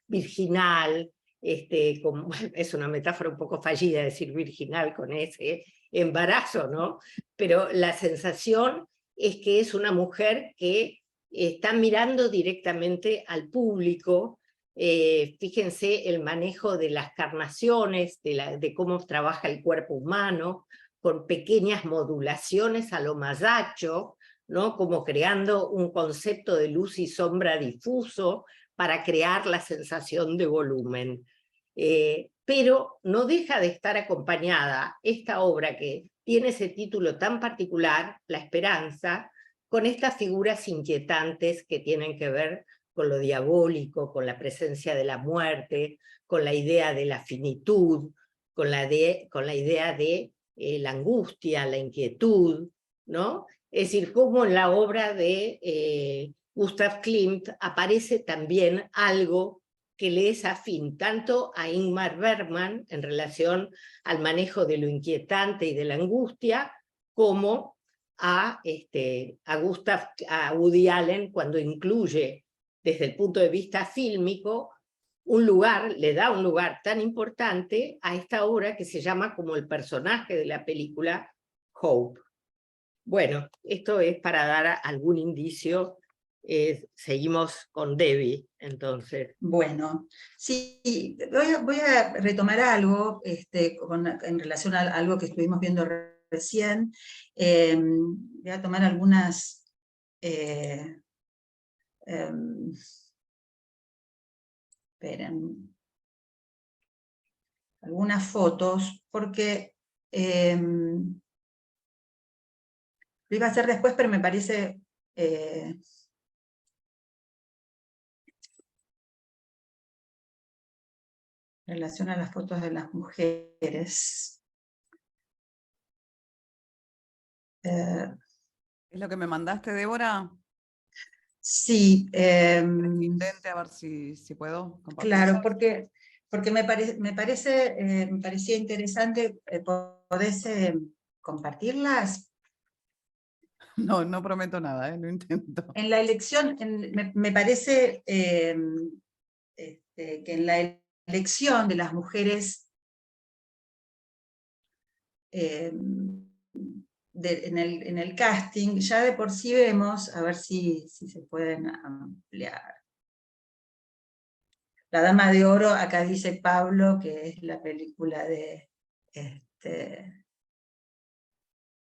virginal, es una metáfora un poco fallida decir virginal con ese embarazo, ¿no? Pero la sensación es que es una mujer que está mirando directamente al público. Fíjense el manejo de las carnaciones, de cómo trabaja el cuerpo humano, con pequeñas modulaciones a lo Masaccio, ¿no? Como creando un concepto de luz y sombra difuso para crear la sensación de volumen. Pero no deja de estar acompañada esta obra que tiene ese título tan particular, La Esperanza, con estas figuras inquietantes que tienen que ver con lo diabólico, con la presencia de la muerte, con la idea de la finitud, con la idea de la angustia, la inquietud, ¿no? Es decir, como en la obra de Gustav Klimt aparece también algo que le es afín tanto a Ingmar Bergman en relación al manejo de lo inquietante y de la angustia, como a Woody Allen cuando incluye desde el punto de vista fílmico un lugar, le da un lugar tan importante a esta obra que se llama como el personaje de la película Hope. Bueno, esto es para dar algún indicio. Seguimos con Debbie, entonces. Bueno, sí, voy a retomar algo en relación a algo que estuvimos viendo recién. Voy a tomar algunas esperen, algunas fotos, porque lo iba a hacer después, pero me parece en relación a las fotos de las mujeres. ¿Es lo que me mandaste, Débora? Sí. Intente a ver si puedo compartir. Claro, porque me parecía interesante. ¿Podés compartirlas? No, no prometo nada, lo intento. En la elección, me parece que en la elección de las mujeres en el casting, ya de por sí vemos, a ver si se pueden ampliar. La Dama de Oro, acá dice Pablo, que es la película de...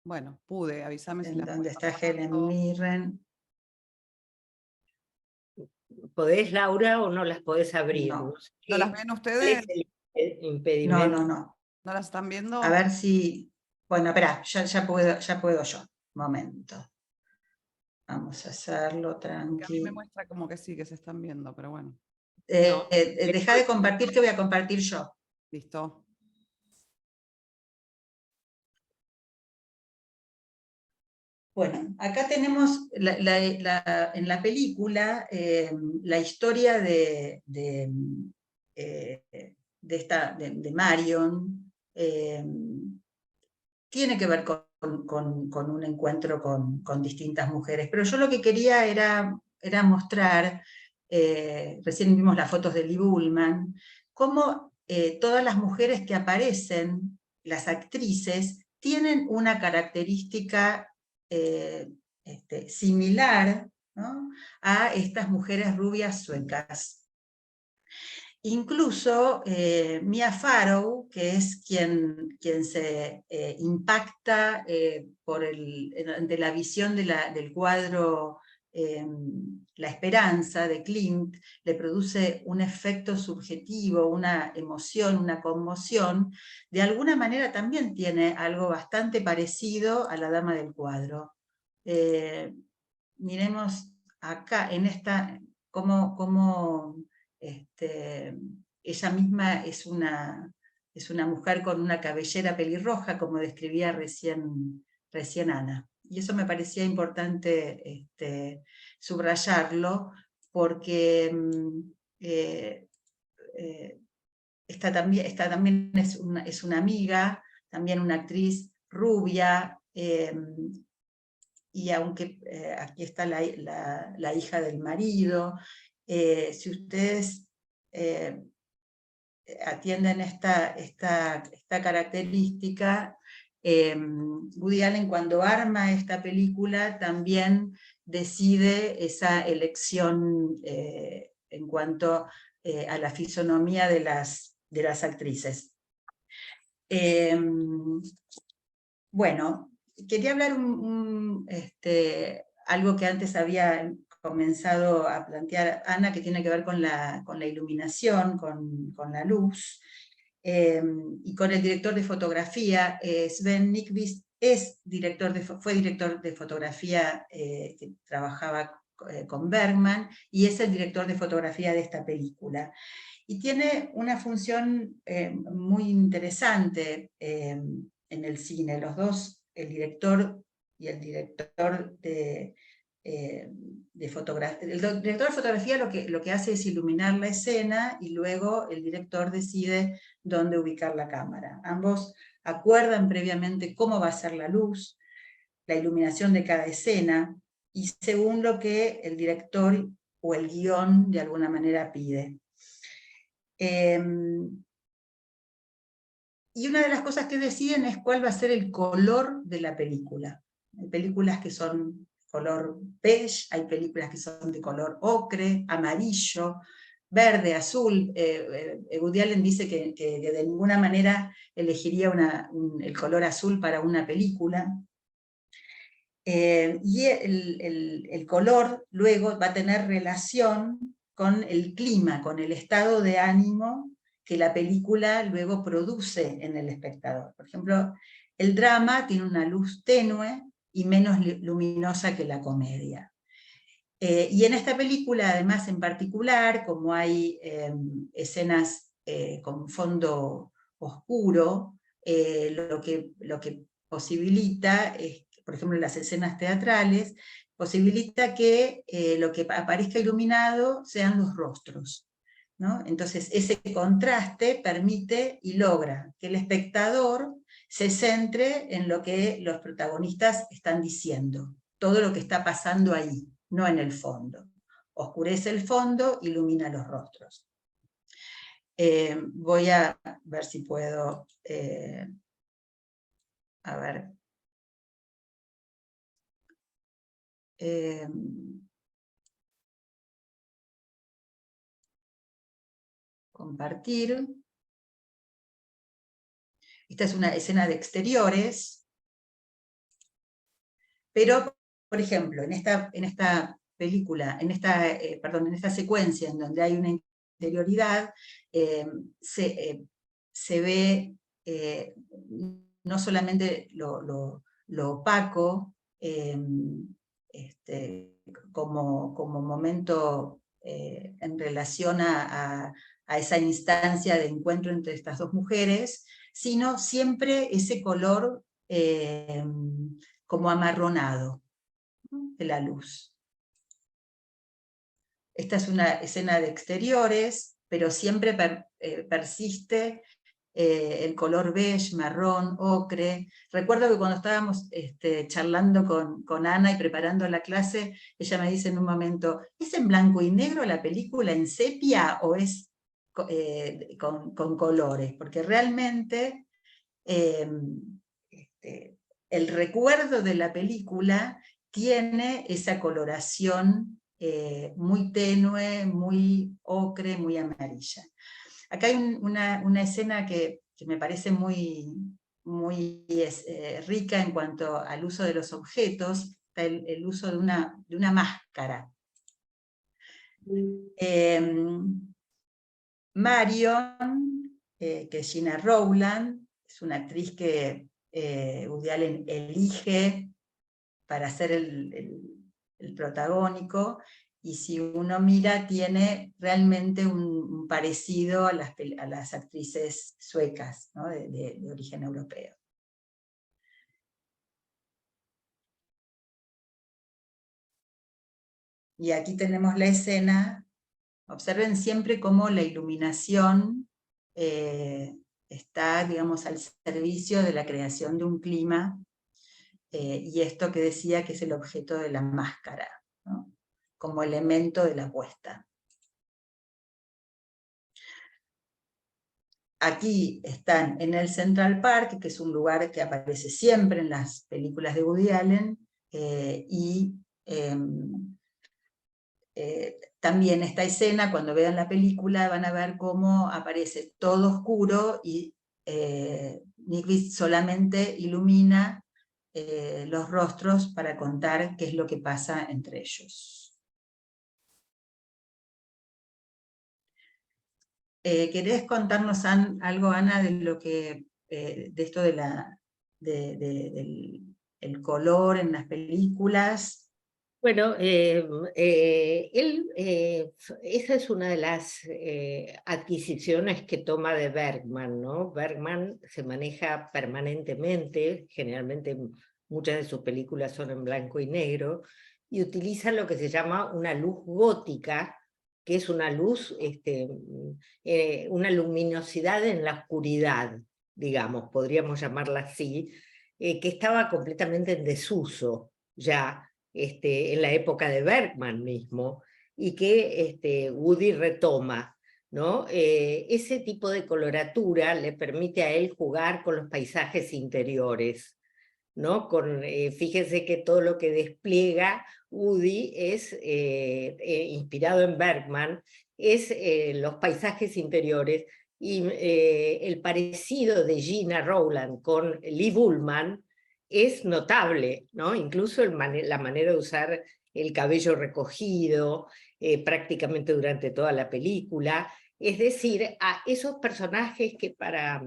Bueno, pude, avísame si en las donde puedo está Helen Mirren. ¿Podés, Laura, o no las podés abrir? No. ¿No las ven ¿Cuál ustedes? es el impedimento? No. ¿No las están viendo? A ver si... Bueno, espera, ya puedo yo. Momento. Vamos a hacerlo Que a mí me tranquilo. muestra como que sí, que se están viendo, pero bueno. Deja de compartir, que voy a compartir yo. Listo. Bueno, acá tenemos en la película la historia de Marion. Tiene que ver con un encuentro con distintas mujeres, pero yo lo que quería era mostrar, recién vimos las fotos de Lee Bullman, cómo todas las mujeres que aparecen, las actrices, tienen una característica similar, ¿no?, a estas mujeres rubias suecas. Incluso Mia Farrow, que es quien se impacta ante la visión del cuadro La Esperanza de Klimt, le produce un efecto subjetivo, una emoción, una conmoción, de alguna manera también tiene algo bastante parecido a la Dama del Cuadro. Miremos acá, en esta, cómo ella misma es una mujer con una cabellera pelirroja, como describía recién Ana. Y eso me parecía importante subrayarlo, porque esta también es una amiga, también una actriz rubia, y aunque aquí está la hija del marido, si ustedes atienden esta característica, Woody Allen, cuando arma esta película, también decide esa elección en cuanto a la fisonomía de las actrices. Bueno, quería hablar algo que antes había comenzado a plantear Ana, que tiene que ver con la iluminación, con la luz, y con el director de fotografía. Sven Nykvist fue director de fotografía que trabajaba con Bergman, y es el director de fotografía de esta película. Y tiene una función muy interesante en el cine. Los dos, el director y el director de fotografía. El director de fotografía lo que hace es iluminar la escena, y luego el director decide dónde ubicar la cámara. Ambos acuerdan previamente cómo va a ser la luz, la iluminación de cada escena, y según lo que el director o el guión de alguna manera pide. Y una de las cosas que deciden es cuál va a ser el color de la película. Hay películas que son color beige, hay películas que son de color ocre, amarillo, verde, azul. Woody Allen dice que de ninguna manera elegiría el color azul para una película. Y el color luego va a tener relación con el clima, con el estado de ánimo que la película luego produce en el espectador. Por ejemplo, el drama tiene una luz tenue y menos luminosa que la comedia. Y en esta película, además, en particular, como hay escenas con fondo oscuro, lo que posibilita es, por ejemplo, en las escenas teatrales, posibilita que lo que aparezca iluminado sean los rostros, ¿no? Entonces, ese contraste permite y logra que el espectador se centre en lo que los protagonistas están diciendo, todo lo que está pasando ahí, no en el fondo. Oscurece el fondo, ilumina los rostros. Voy a ver si puedo... a ver... compartir. Esta es una escena de exteriores, pero, por ejemplo, en esta película, en esta secuencia en donde hay una interioridad, se ve no solamente lo opaco, como momento en relación a esa instancia de encuentro entre estas dos mujeres, sino siempre ese color como amarronado, ¿no?, de la luz. Esta es una escena de exteriores, pero siempre persiste el color beige, marrón, ocre. Recuerdo que cuando estábamos charlando con Ana y preparando la clase, ella me dice en un momento, ¿es en blanco y negro la película, en sepia, o es con colores? Porque realmente el recuerdo de la película tiene esa coloración muy tenue, muy ocre, muy amarilla. Acá hay una escena que me parece muy rica en cuanto al uso de los objetos, está el uso de una máscara. Marion, que es Gina Rowland, es una actriz que Woody Allen elige para ser el protagónico, y si uno mira, tiene realmente un parecido a las actrices suecas, ¿no?, de origen europeo. Y aquí tenemos la escena. Observen siempre cómo la iluminación está, digamos, al servicio de la creación de un clima, y esto que decía que es el objeto de la máscara, ¿no?, como elemento de la puesta. Aquí están en el Central Park, que es un lugar que aparece siempre en las películas de Woody Allen, y también esta escena, cuando vean la película, van a ver cómo aparece todo oscuro y Nyquist solamente ilumina los rostros para contar qué es lo que pasa entre ellos. ¿Querés contarnos algo, Ana, de lo que de esto del color en las películas? Bueno, esa es una de las adquisiciones que toma de Bergman, ¿no? Bergman se maneja permanentemente, generalmente muchas de sus películas son en blanco y negro, y utiliza lo que se llama una luz gótica, que es una luz, una luminosidad en la oscuridad, digamos, podríamos llamarla así, que estaba completamente en desuso ya, en la época de Bergman mismo, y que Woody retoma, ¿no? Ese tipo de coloratura le permite a él jugar con los paisajes interiores, ¿no? Fíjense que todo lo que despliega Woody es inspirado en Bergman, es los paisajes interiores, y el parecido de Gina Rowland con Lee Bullman es notable, ¿no? Incluso la manera de usar el cabello recogido prácticamente durante toda la película. Es decir, a esos personajes que para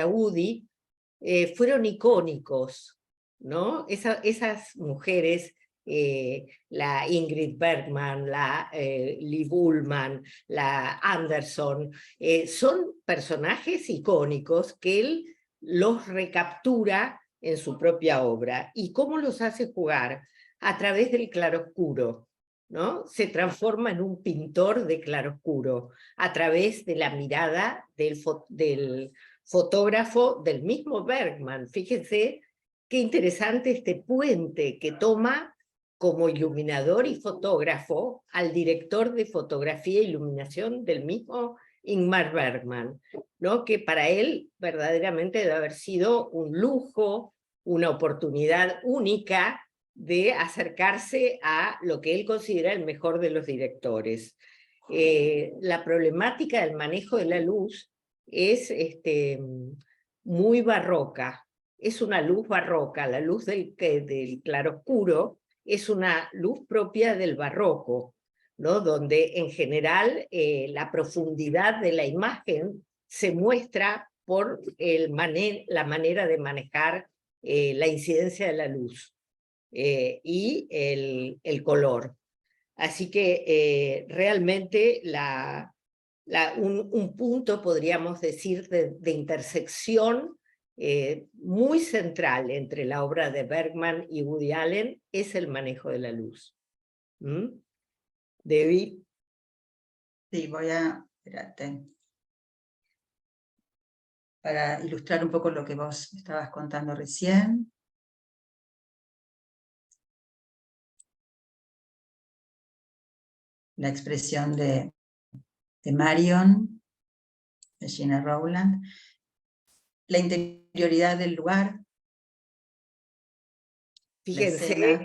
Woody fueron icónicos, ¿no? Esas mujeres, la Ingrid Bergman, la Lee Bullman, la Anderson, son personajes icónicos que él los recaptura en su propia obra. ¿Y cómo los hace jugar? A través del claroscuro, ¿no? Se transforma en un pintor de claroscuro, a través de la mirada del fotógrafo del mismo Bergman. Fíjense qué interesante este puente que toma como iluminador y fotógrafo al director de fotografía e iluminación del mismo Ingmar Bergman, ¿no? Que para él verdaderamente debe haber sido un lujo, una oportunidad única de acercarse a lo que él considera el mejor de los directores. La problemática del manejo de la luz es muy barroca, es una luz barroca, la luz del claroscuro es una luz propia del barroco, ¿no? Donde en general la profundidad de la imagen se muestra por la manera de manejar la incidencia de la luz y el color. Así que realmente un punto, podríamos decir, de intersección muy central entre la obra de Bergman y Woody Allen es el manejo de la luz. Debbie. Sí, espérate, para ilustrar un poco lo que vos estabas contando recién. La expresión de Marion, de Gina Rowland, la interioridad del lugar. Fíjense,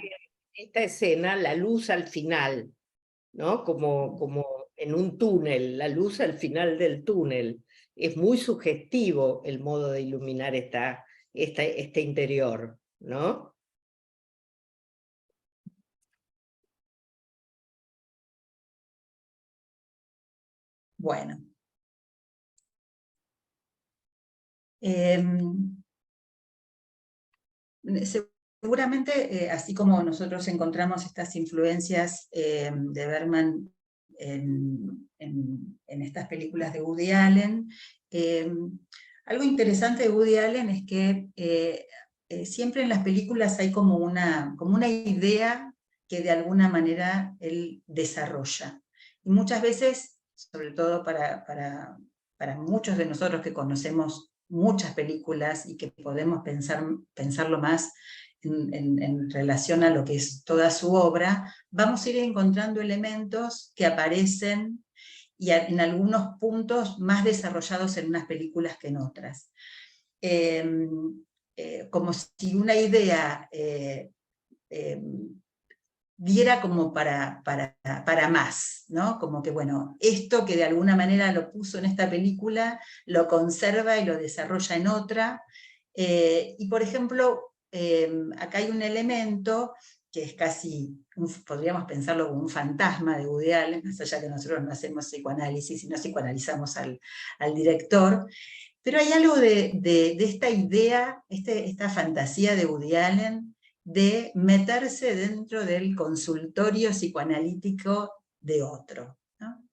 esta escena, la luz al final, ¿no? Como en un túnel, la luz al final del túnel. Es muy sugestivo el modo de iluminar este interior, ¿no? Bueno. Seguramente, así como nosotros encontramos estas influencias de Bergman en estas películas de Woody Allen, algo interesante de Woody Allen es que siempre en las películas hay como una idea que de alguna manera él desarrolla. Y muchas veces, sobre todo para muchos de nosotros que conocemos muchas películas y que podemos pensarlo más en relación a lo que es toda su obra, vamos a ir encontrando elementos que aparecen y en algunos puntos más desarrollados en unas películas que en otras. Como si una idea diera como para más, ¿no? Como que, bueno, esto que de alguna manera lo puso en esta película, lo conserva y lo desarrolla en otra. Y por ejemplo, acá hay un elemento que es casi, podríamos pensarlo como un fantasma de Woody Allen, más allá que nosotros no hacemos psicoanálisis y no psicoanalizamos al director, pero hay algo de esta idea, esta fantasía de Woody Allen, de meterse dentro del consultorio psicoanalítico de otro, ¿no?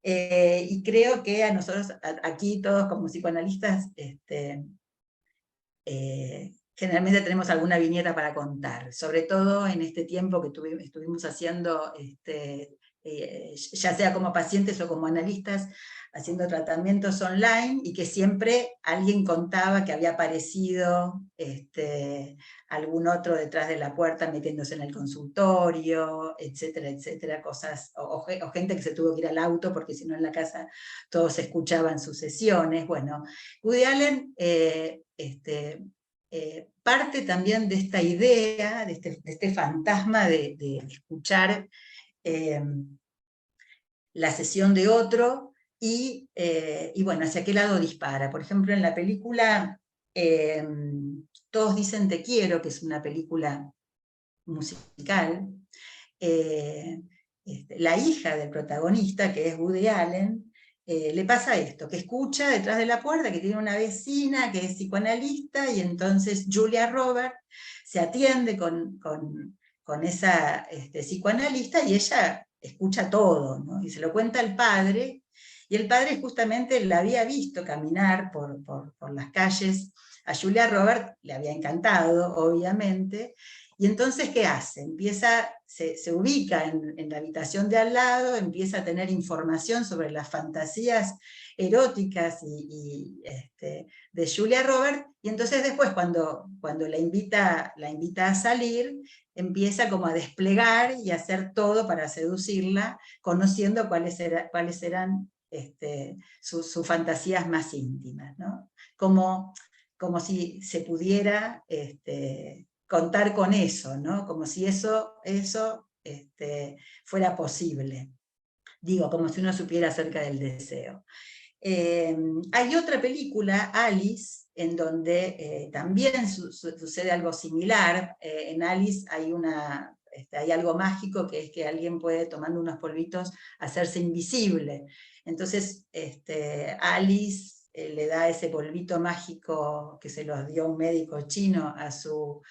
Y creo que a nosotros, aquí todos como psicoanalistas, generalmente tenemos alguna viñeta para contar, sobre todo en este tiempo que estuvimos haciendo, ya sea como pacientes o como analistas, haciendo tratamientos online, y que siempre alguien contaba que había aparecido algún otro detrás de la puerta metiéndose en el consultorio, etcétera, etcétera, cosas, o gente que se tuvo que ir al auto porque si no en la casa todos escuchaban sus sesiones. Bueno, Woody Allen parte también de esta idea, de este fantasma de escuchar la sesión de otro, y bueno, hacia qué lado dispara. Por ejemplo, en la película Todos dicen te quiero, que es una película musical, la hija del protagonista, que es Woody Allen, le pasa esto, que escucha detrás de la puerta que tiene una vecina que es psicoanalista, y entonces Julia Roberts se atiende con esa psicoanalista, y ella escucha todo, ¿no? Y se lo cuenta al padre, y el padre justamente la había visto caminar por las calles. A Julia Roberts le había encantado, obviamente, y entonces, ¿qué hace? Se ubica en la habitación de al lado, empieza a tener información sobre las fantasías eróticas de Julia Roberts, y entonces después cuando la invita a salir, empieza como a desplegar y a hacer todo para seducirla, conociendo cuáles eran sus fantasías más íntimas, ¿no? Como si se pudiera contar con eso, ¿no? Como si eso fuera posible. Digo, como si uno supiera acerca del deseo. Hay otra película, Alice, en donde también sucede algo similar. En Alice hay algo mágico, que es que alguien puede, tomando unos polvitos, hacerse invisible. Entonces, Alice le da ese polvito mágico que se los dio un médico chino a su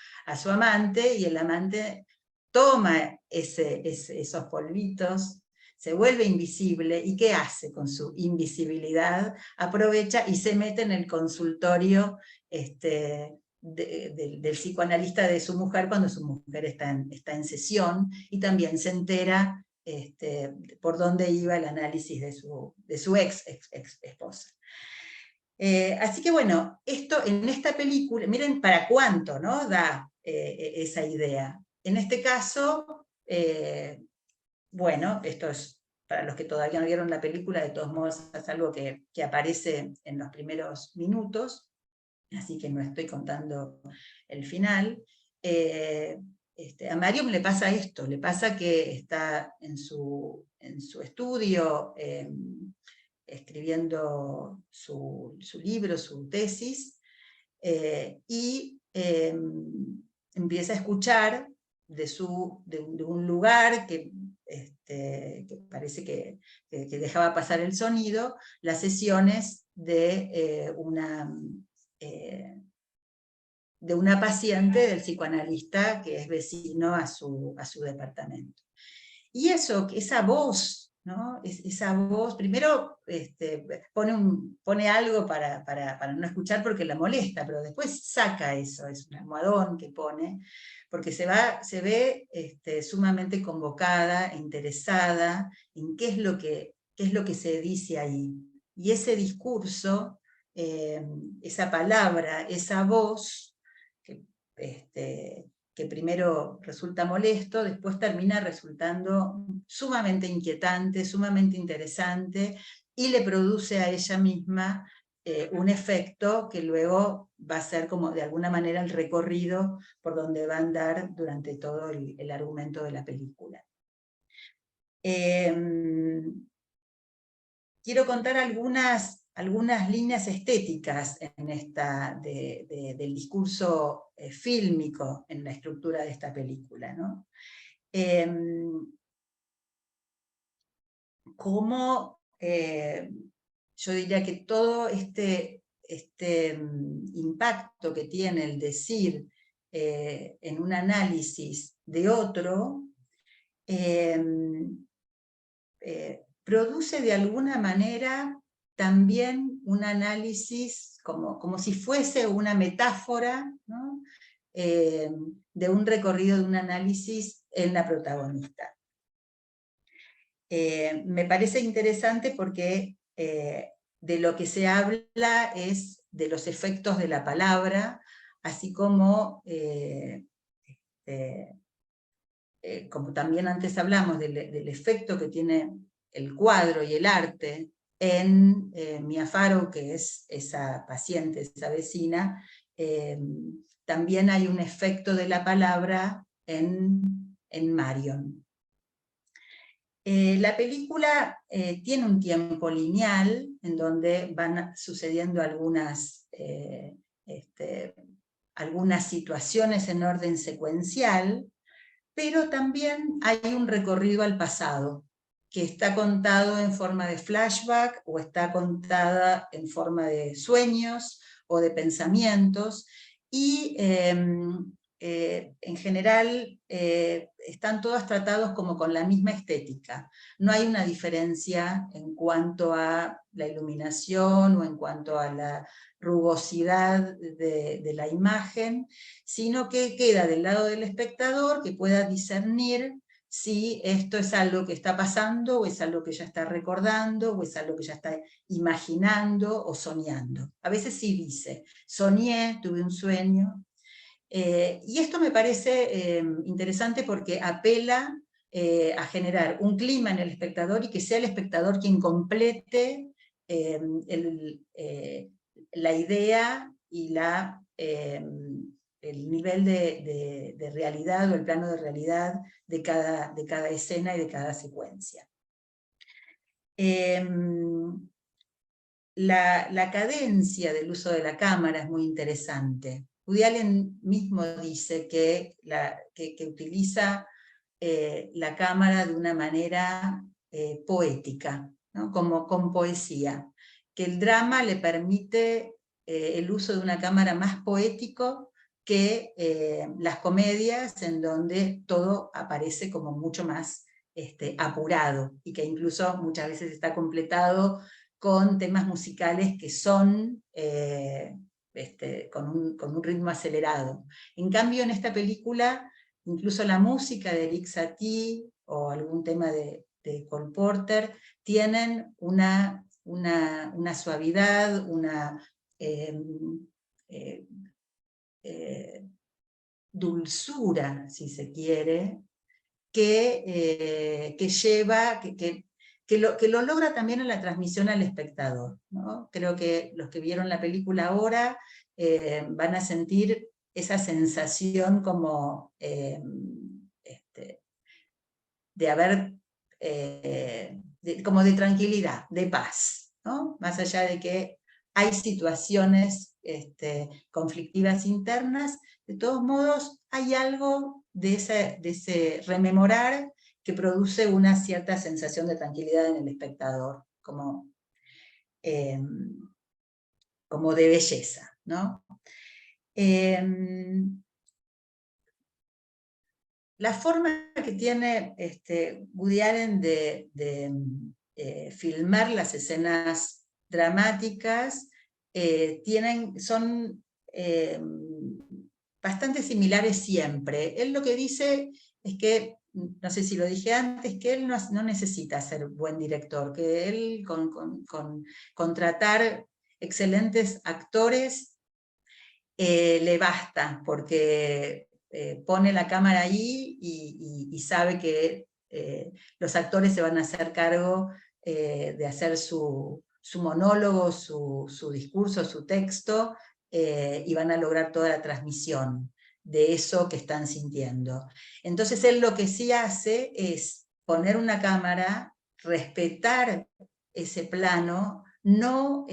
amante, y el amante toma esos polvitos, se vuelve invisible, ¿y qué hace con su invisibilidad? Aprovecha y se mete en el consultorio del psicoanalista de su mujer cuando su mujer está en sesión, y también se entera por dónde iba el análisis de su ex esposa. Así que bueno, esto en esta película, miren para cuánto, ¿no?, da esa idea. En este caso, bueno, esto es para los que todavía no vieron la película, de todos modos es algo que aparece en los primeros minutos, así que no estoy contando el final. A Mariam le pasa esto, le pasa que está en su estudio, escribiendo su libro, su tesis, y empieza a escuchar de un lugar que parece que dejaba pasar el sonido, las sesiones de una paciente del psicoanalista que es vecino a su departamento. Y esa voz, ¿no? Esa voz, primero pone algo para no escuchar porque la molesta, pero después saca eso, es un almohadón que pone, porque se ve sumamente convocada, interesada en qué es lo que se dice ahí. Y ese discurso, esa palabra, esa voz, que primero resulta molesto, después termina resultando sumamente inquietante, sumamente interesante, y le produce a ella misma un efecto que luego va a ser como de alguna manera el recorrido por donde va a andar durante todo el argumento de la película. Quiero contar algunas líneas estéticas del discurso fílmico en la estructura de esta película, ¿no? Yo diría que todo este impacto que tiene el decir en un análisis de otro, produce de alguna manera también un análisis como si fuese una metáfora, ¿no?, de un recorrido de un análisis en la protagonista. Me parece interesante porque de lo que se habla es de los efectos de la palabra, así como como también antes hablamos del efecto que tiene el cuadro y el arte en Mia Farrow, que es esa paciente, esa vecina, también hay un efecto de la palabra en Marion. La película tiene un tiempo lineal en donde van sucediendo algunas situaciones en orden secuencial, pero también hay un recorrido al pasado, que está contado en forma de flashback, o está contada en forma de sueños, o de pensamientos, y en general están todos tratados como con la misma estética. No hay una diferencia en cuanto a la iluminación, o en cuanto a la rugosidad de la imagen, sino que queda del lado del espectador, que pueda discernir si esto es algo que está pasando, o es algo que ya está recordando, o es algo que ya está imaginando o soñando. A veces sí dice, soñé, tuve un sueño. Y esto me parece interesante porque apela a generar un clima en el espectador, y que sea el espectador quien complete la idea y el nivel de realidad, o el plano de realidad de cada escena y de cada secuencia. La cadencia del uso de la cámara es muy interesante. Woody Allen mismo dice que utiliza la cámara de una manera poética, ¿no?, como con poesía, que el drama le permite el uso de una cámara más poético que las comedias, en donde todo aparece como mucho más apurado, y que incluso muchas veces está completado con temas musicales que son con un ritmo acelerado. En cambio, en esta película, incluso la música de Eric Satie o algún tema de Cole Porter tienen una suavidad, una dulzura, si se quiere, que lleva, que lo logra también en la transmisión al espectador, ¿no? Creo que los que vieron la película ahora van a sentir esa sensación como de haber, como de tranquilidad, de paz, ¿no? Más allá de que hay situaciones conflictivas internas, de todos modos hay algo de ese rememorar que produce una cierta sensación de tranquilidad en el espectador, como de belleza, ¿no? La forma que tiene Woody Allen de filmar las escenas dramáticas son bastante similares siempre. Él lo que dice es que, no sé si lo dije antes, que él no necesita ser buen director, que él con contratar excelentes actores le basta, porque pone la cámara ahí y sabe que los actores se van a hacer cargo de hacer su monólogo, su discurso, su texto, y van a lograr toda la transmisión de eso que están sintiendo. Entonces él lo que sí hace es poner una cámara, respetar ese plano, no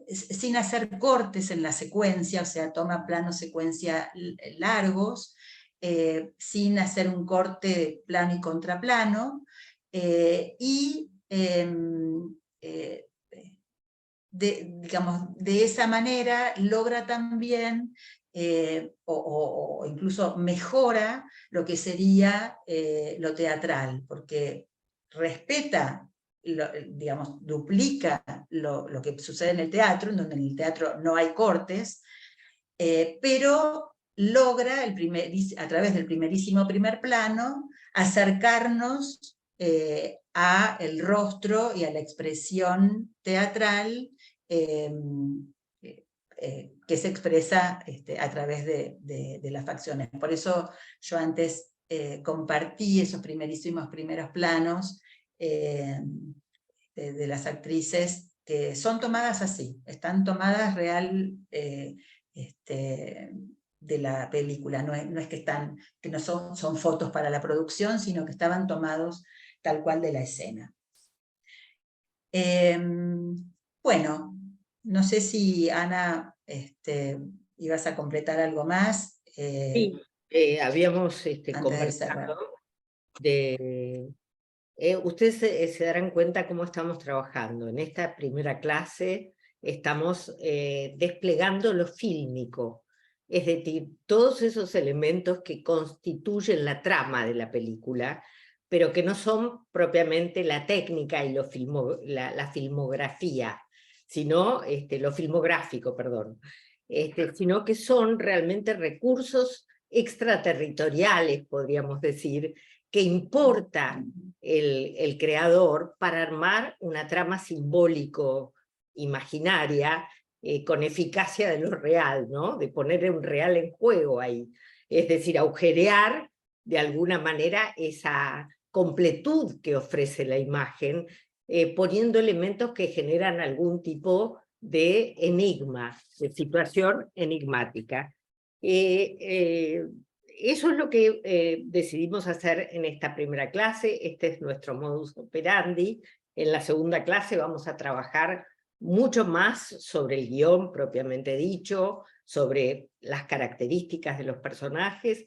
sin hacer cortes en la secuencia, o sea, toma planos secuencia largos, sin hacer un corte de plano y contraplano, y digamos, de esa manera logra también, o incluso mejora lo que sería lo teatral, porque respeta, digamos, duplica lo que sucede en el teatro, en donde en el teatro no hay cortes, pero logra a través del primerísimo primer plano acercarnos a el rostro y a la expresión teatral que se expresa a través de las facciones. Por eso yo antes compartí esos primerísimos primeros planos de las actrices que son tomadas así, están tomadas real de la película, no es que no son fotos para la producción, sino que estaban tomados tal cual de la escena. Bueno, no sé si Ana ibas a completar algo más. Sí, habíamos conversado ustedes se darán cuenta cómo estamos trabajando. En esta primera clase estamos desplegando lo fílmico, es decir, todos esos elementos que constituyen la trama de la película, pero que no son propiamente la técnica y la filmografía, sino lo filmográfico, perdón, sino que son realmente recursos extraterritoriales, podríamos decir, que importa el creador para armar una trama simbólico imaginaria con eficacia de lo real, ¿no? De poner un real en juego ahí. Es decir, agujerear de alguna manera esa completud que ofrece la imagen, poniendo elementos que generan algún tipo de enigma, de situación enigmática. Eso es lo que decidimos hacer en esta primera clase. Este es nuestro modus operandi. En la segunda clase vamos a trabajar mucho más sobre el guión propiamente dicho, sobre las características de los personajes,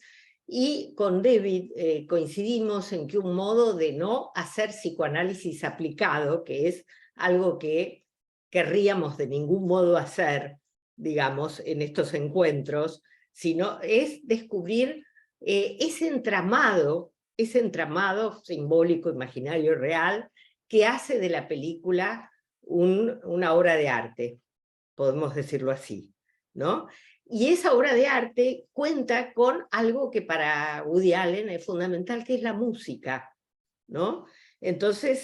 y con David coincidimos en que un modo de no hacer psicoanálisis aplicado, que es algo que querríamos de ningún modo hacer, digamos, en estos encuentros, sino es descubrir ese entramado ese entramado simbólico, imaginario, real, que hace de la película una obra de arte, podemos decirlo así, ¿no? Y esa obra de arte cuenta con algo que para Woody Allen es fundamental, que es la música, ¿no? Entonces,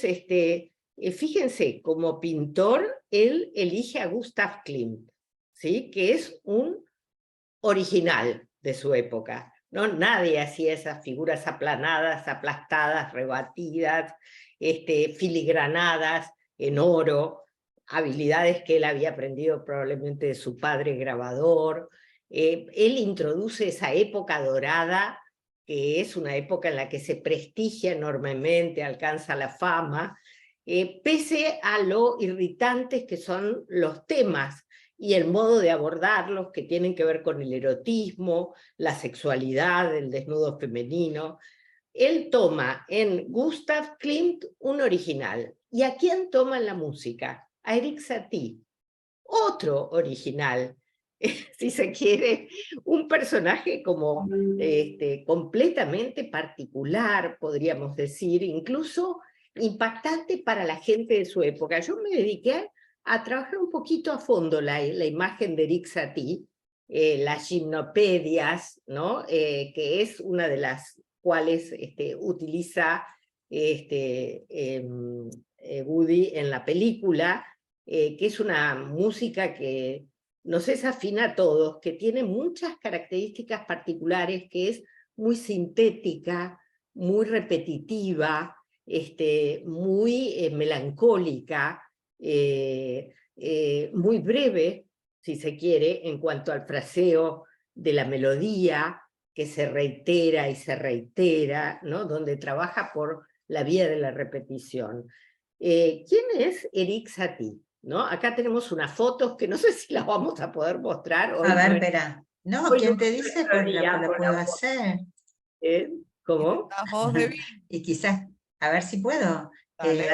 fíjense, como pintor, él elige a Gustav Klimt, ¿sí? Que es un original de su época, ¿no? Nadie hacía esas figuras aplanadas, aplastadas, rebatidas, filigranadas en oro, habilidades que él había aprendido probablemente de su padre grabador. Él introduce esa época dorada, que es una época en la que se prestigia enormemente, alcanza la fama, pese a lo irritantes que son los temas y el modo de abordarlos, que tienen que ver con el erotismo, la sexualidad, el desnudo femenino. Él toma en Gustav Klimt un original. ¿Y a quién toma en la música? A Erik Satie, otro original, si se quiere, un personaje como completamente particular, podríamos decir, incluso impactante para la gente de su época. Yo me dediqué a trabajar un poquito a fondo la imagen de Erik Satie, las gimnopedias, ¿no? Que es una de las cuales utiliza Woody en la película, que es una música que nos es afín a todos, que tiene muchas características particulares, que es muy sintética, muy repetitiva, muy melancólica, muy breve, si se quiere, en cuanto al fraseo de la melodía, que se reitera y se reitera, ¿no? Donde trabaja por la vía de la repetición. ¿Quién es Erik Satie? ¿No? Acá tenemos unas fotos que no sé si las vamos a poder mostrar hoy. A ver, espera. No, hoy ¿quién no te es dice? nuestro Pues día lo por puedo la foto. hacer. ¿Cómo? Las voz de Vin. Y quizás, a ver si puedo. Dale.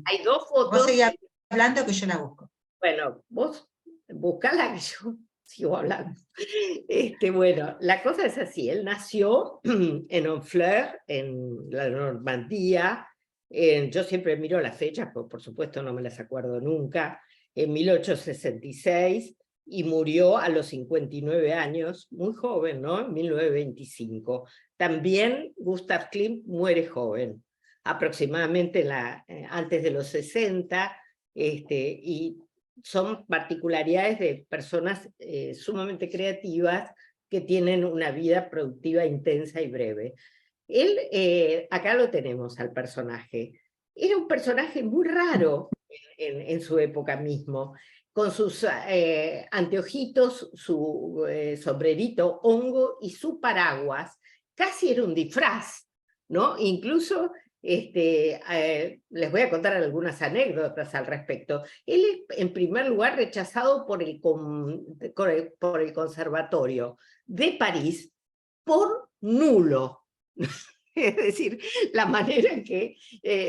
Hay dos Vos fotos. seguís hablando que yo la busco. Bueno, vos buscala que yo sigo hablando. Bueno, la cosa es así, él nació en Honfleur, en la Normandía, yo siempre miro las fechas, por supuesto no me las acuerdo nunca, en 1866, y murió a los 59 años, muy joven, ¿no? En 1925. También Gustav Klimt muere joven, aproximadamente antes de los 60, y son particularidades de personas sumamente creativas que tienen una vida productiva intensa y breve. Él, acá lo tenemos al personaje, era un personaje muy raro en su época mismo, con sus anteojitos, su sombrerito hongo y su paraguas, casi era un disfraz, ¿no? Incluso les voy a contar algunas anécdotas al respecto. Él es, en primer lugar, rechazado por el Conservatorio de París por nulo. Es decir, la manera en que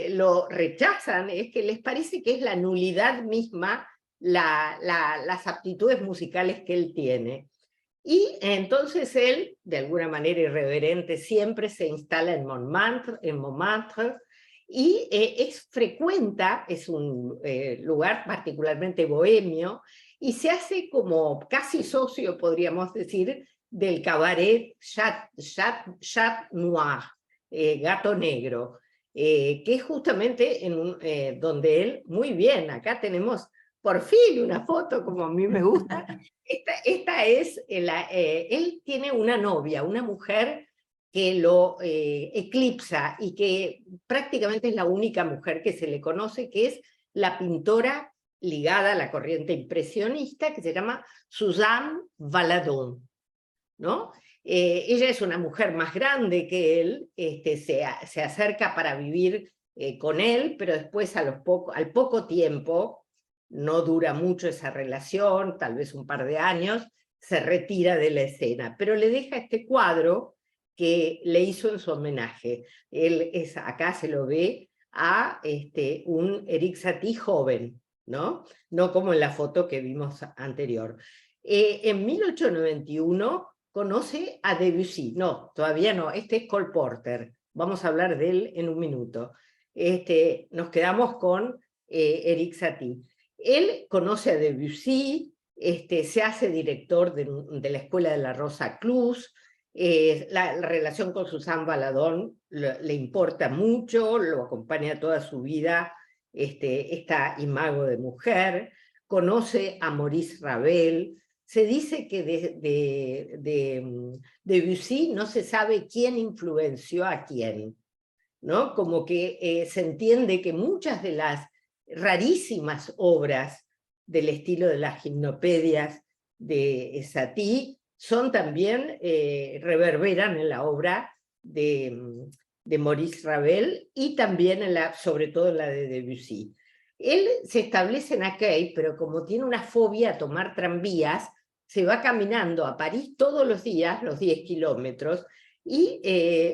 lo rechazan es que les parece que es la nulidad misma las aptitudes musicales que él tiene. Y entonces él, de alguna manera irreverente, siempre se instala en Montmartre y frecuenta, es un lugar particularmente bohemio, y se hace como casi socio, podríamos decir, del cabaret Chat Noir, Gato Negro, que es justamente donde él, muy bien, acá tenemos por fin una foto como a mí me gusta. Esta es, él tiene una novia, una mujer que lo eclipsa y que prácticamente es la única mujer que se le conoce, que es la pintora ligada a la corriente impresionista, que se llama Suzanne Valadon, ¿no? Ella es una mujer más grande que él, se acerca para vivir con él, pero después al poco tiempo, no dura mucho esa relación, tal vez un par de años, se retira de la escena, pero le deja este cuadro que le hizo en su homenaje. Acá se lo ve a un Erik Satie joven, ¿no? No como en la foto que vimos anterior. En 1891 conoce a Debussy, no, todavía no, este es Cole Porter, vamos a hablar de él en un minuto. Nos quedamos con Erik Satie. Él conoce a Debussy, se hace director de la Escuela de la Rosa Cruz, la relación con Suzanne Valadon le importa mucho, lo acompaña toda su vida, esta imago de mujer, conoce a Maurice Ravel. Se dice que de Debussy no se sabe quién influenció a quién, ¿no? Como que se entiende que muchas de las rarísimas obras del estilo de las gimnopedias de Satie son también, reverberan en la obra de Maurice Ravel y también sobre todo en la de Debussy. Él se establece en Accueil, pero como tiene una fobia a tomar tranvías, se va caminando a París todos los días, los 10 kilómetros, y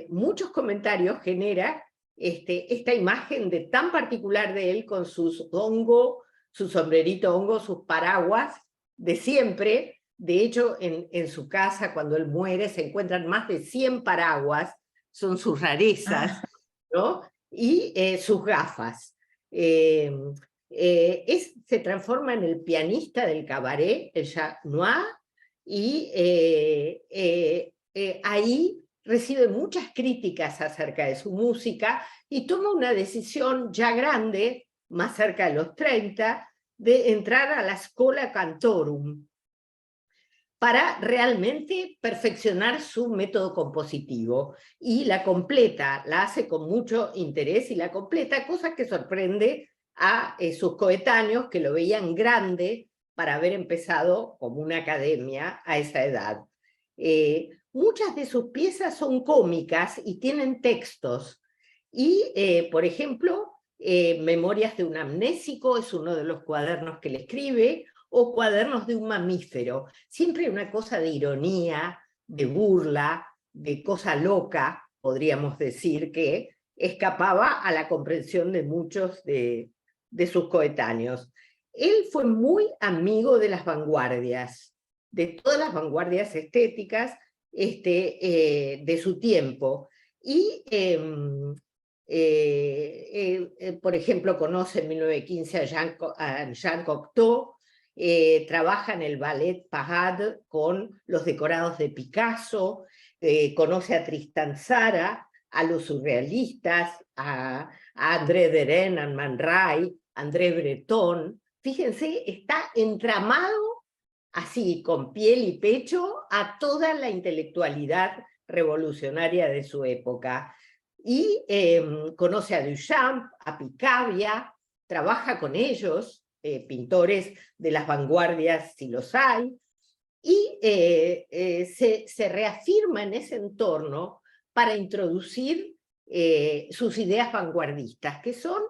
muchos comentarios genera esta imagen de tan particular de él con sus hongo, su sombrerito hongo, sus paraguas de siempre. De hecho, en su casa, cuando él muere, se encuentran más de 100 paraguas, son sus rarezas, ¿no? Y sus gafas. Se transforma en el pianista del cabaret, el Chat Noir, y ahí recibe muchas críticas acerca de su música y toma una decisión ya grande, más cerca de los 30, de entrar a la Schola Cantorum para realmente perfeccionar su método compositivo. Y la completa, la hace con mucho interés y la completa, cosa que sorprende a sus coetáneos que lo veían grande para haber empezado como una academia a esa edad. Muchas de sus piezas son cómicas y tienen textos. Y, por ejemplo, Memorias de un amnésico es uno de los cuadernos que le escribe, o Cuadernos de un mamífero. Siempre hay una cosa de ironía, de burla, de cosa loca, podríamos decir, que escapaba a la comprensión de muchos de sus coetáneos. Él fue muy amigo de las vanguardias, de todas las vanguardias estéticas de su tiempo. Y, por ejemplo, conoce en 1915 a Jean Cocteau, trabaja en el Ballet Parade con los decorados de Picasso, conoce a Tristan Tzara, a los surrealistas, a André Derain, a Man Ray, André Breton. Fíjense, está entramado así, con piel y pecho, a toda la intelectualidad revolucionaria de su época. Y conoce a Duchamp, a Picabia, trabaja con ellos, pintores de las vanguardias si los hay, y se reafirma en ese entorno para introducir sus ideas vanguardistas, que son,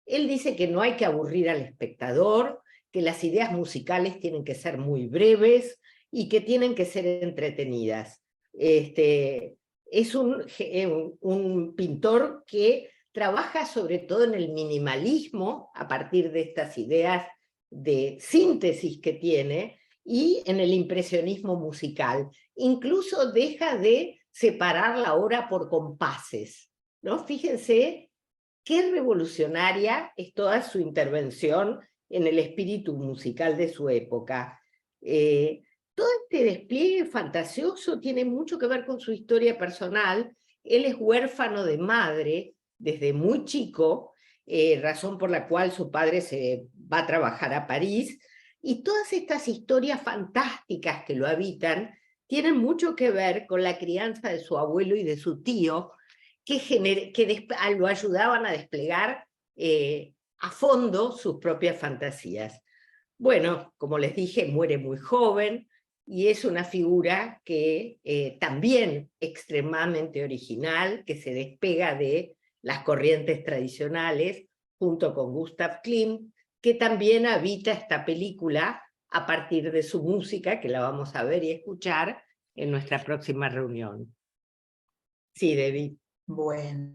él dice que no hay que aburrir al espectador, que las ideas musicales tienen que ser muy breves y que tienen que ser entretenidas. Es un pintor que trabaja sobre todo en el minimalismo a partir de estas ideas de síntesis que tiene y en el impresionismo musical. Incluso deja de separar la obra por compases, ¿no? Fíjense qué revolucionaria es toda su intervención en el espíritu musical de su época. Todo este despliegue fantasioso tiene mucho que ver con su historia personal. Él es huérfano de madre desde muy chico, razón por la cual su padre se va a trabajar a París, y todas estas historias fantásticas que lo habitan tienen mucho que ver con la crianza de su abuelo y de su tío, que lo ayudaban a desplegar a fondo sus propias fantasías. Bueno, como les dije, muere muy joven, y es una figura que también extremadamente original, que se despega de las corrientes tradicionales, junto con Gustav Klimt, que también habita esta película a partir de su música, que la vamos a ver y escuchar en nuestra próxima reunión. Sí, David. Bueno,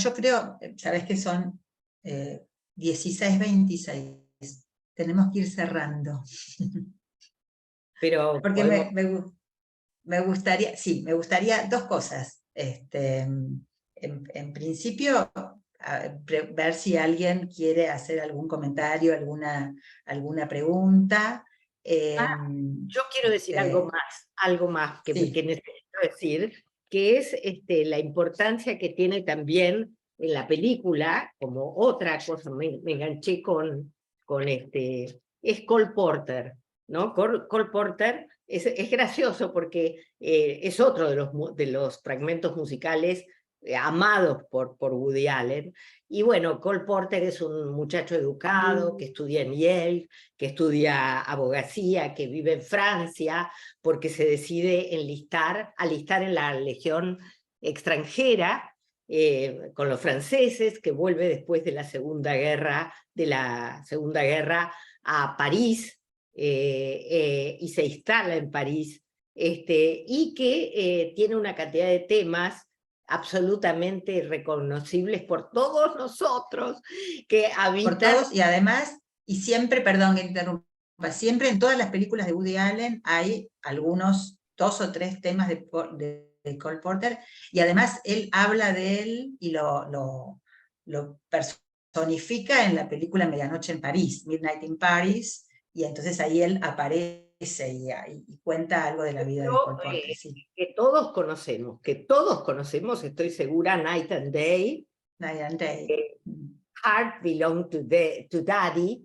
yo creo, sabes que son 16:26. Tenemos que ir cerrando. Pero porque podemos... me gustaría, sí, me gustaría dos cosas. En principio, ver si alguien quiere hacer algún comentario, alguna pregunta. Yo quiero decir algo más que Sí. necesito decir, que es la importancia que tiene también en la película, como otra cosa, me enganché con es Cole Porter, ¿no? Cole Porter es gracioso porque es otro de los fragmentos musicales amados por Woody Allen. Y bueno, Cole Porter es un muchacho educado que estudia en Yale, que estudia abogacía, que vive en Francia, porque se decide alistar en la legión extranjera con los franceses, que vuelve después de la Segunda Guerra a París y se instala en París, y que tiene una cantidad de temas absolutamente reconocibles por todos nosotros que habitan. Por todos, y además, y siempre, perdón que interrumpa, siempre en todas las películas de Woody Allen hay algunos 2 o 3 temas de Cole Porter, y además él habla de él y lo personifica en la película Medianoche en París, Midnight in Paris, y entonces ahí él aparece y cuenta algo de la vida de Cole Porter. Sí. Que todos conocemos, estoy segura, Night and Day. Night and Day. Heart Belong to Daddy,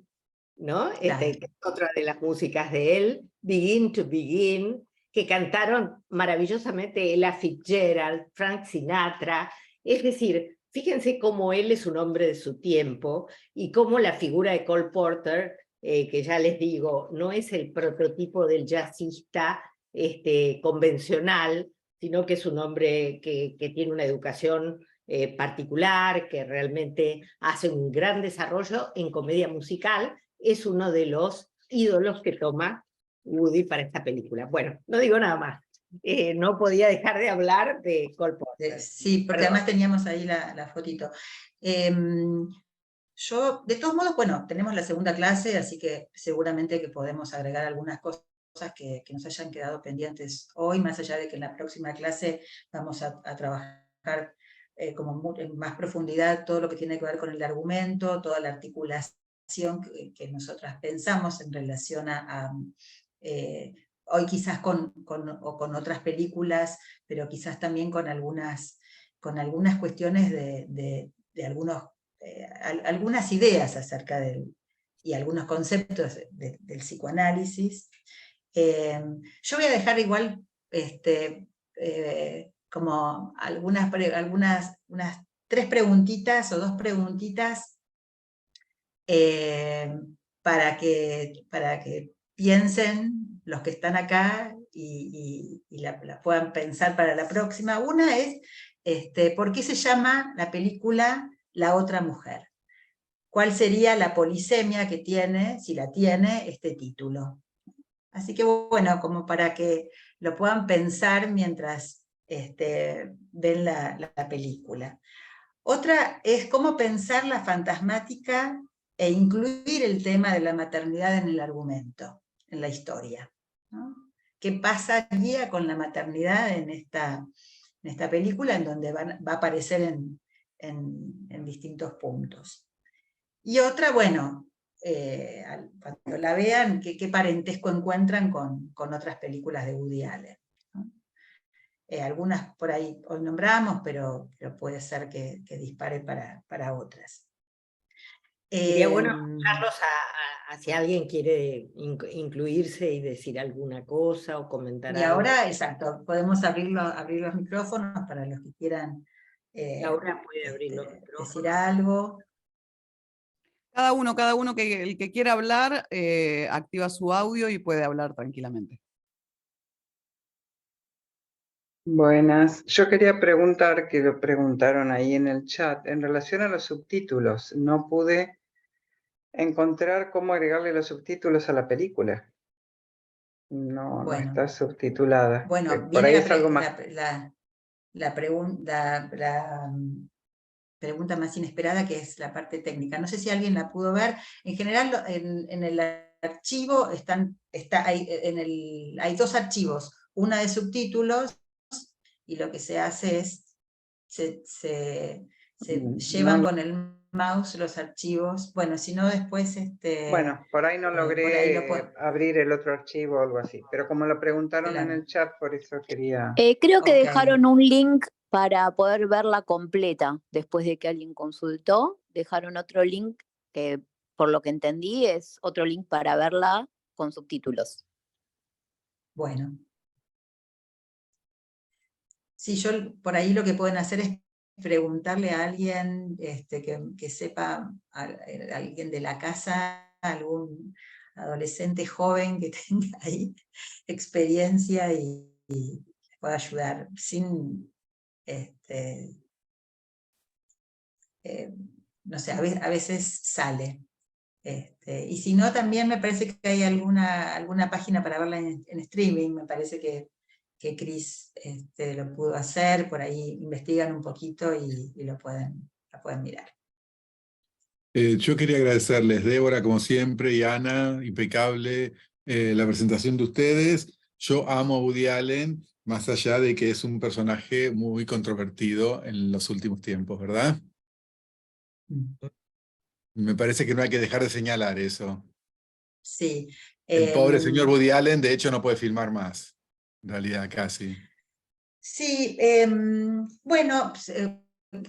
¿no? Que es otra de las músicas de él, Begin to Begin, que cantaron maravillosamente Ella Fitzgerald, Frank Sinatra. Es decir, fíjense cómo él es un hombre de su tiempo y cómo la figura de Cole Porter, que ya les digo, no es el prototipo del jazzista convencional, sino que es un hombre que tiene una educación particular, que realmente hace un gran desarrollo en comedia musical. Es uno de los ídolos que toma Woody para esta película. Bueno, no digo nada más. No podía dejar de hablar de Cole Porter. Sí, porque además teníamos ahí la fotito. Yo, de todos modos, bueno, tenemos la segunda clase, así que seguramente que podemos agregar algunas cosas que nos hayan quedado pendientes hoy, más allá de que en la próxima clase vamos a trabajar como en más profundidad todo lo que tiene que ver con el argumento, toda la articulación que nosotras pensamos en relación a hoy quizás con otras películas, pero quizás también con algunas cuestiones de algunas ideas acerca y algunos conceptos del psicoanálisis. Yo voy a dejar igual como unas 3 preguntitas o 2 preguntitas para que piensen los que están acá y la puedan pensar para la próxima. Una es, ¿por qué se llama la película La otra mujer? ¿Cuál sería la polisemia que tiene, si la tiene, este título? Así que bueno, como para que lo puedan pensar mientras ven la película. Otra es cómo pensar la fantasmática e incluir el tema de la maternidad en el argumento, en la historia, ¿no? ¿Qué pasaría con la maternidad en esta película, en donde va a aparecer en distintos puntos? Y otra, bueno, cuando la vean, ¿qué parentesco encuentran con otras películas de Woody Allen? ¿No? Algunas por ahí hoy nombramos, pero puede ser que dispare para otras. Sería bueno escucharlos a si alguien quiere incluirse y decir alguna cosa o comentar y algo. ahora, exacto, podemos abrir los micrófonos para los que quieran Laura puede abrir los micrófonos. decir algo. Cada uno el que quiera hablar, activa su audio y puede hablar tranquilamente. Buenas, yo quería preguntar, que lo preguntaron ahí en el chat, en relación a los subtítulos. No pude encontrar cómo agregarle los subtítulos a la película. No, Bueno, no está subtitulada. Bueno, por ahí viene es algo más. la pregunta más inesperada, que es la parte técnica. No sé si alguien la pudo ver. En general, en el archivo hay 2 archivos, una de subtítulos lo que se hace es, se No llevan lo- con el mouse los archivos. Bueno, si no después, Bueno, por ahí no por ahí logré lo puedo, abrir el otro archivo o algo así, pero como lo preguntaron en claro, el chat, por eso quería... Creo que ok. dejaron un link para poder verla completa después de que alguien consultó. Dejaron otro link que, por lo que entendí, es otro link para verla con subtítulos. Bueno. Sí, yo por ahí lo que pueden hacer es preguntarle a alguien que sepa, a alguien de la casa, algún adolescente joven que tenga ahí experiencia y les pueda ayudar sin, no sé, a veces sale. Y si no, también me parece que hay alguna página para verla en streaming, me parece que Cris lo pudo hacer, por ahí investigan un poquito y la pueden mirar. Yo quería agradecerles, Débora, como siempre, y Ana, impecable, la presentación de ustedes. Yo amo a Woody Allen, más allá de que es un personaje muy controvertido en los últimos tiempos, ¿verdad? Me parece que no hay que dejar de señalar eso. Sí. El pobre señor Woody Allen, de hecho, no puede filmar más, en realidad, casi. Sí, bueno,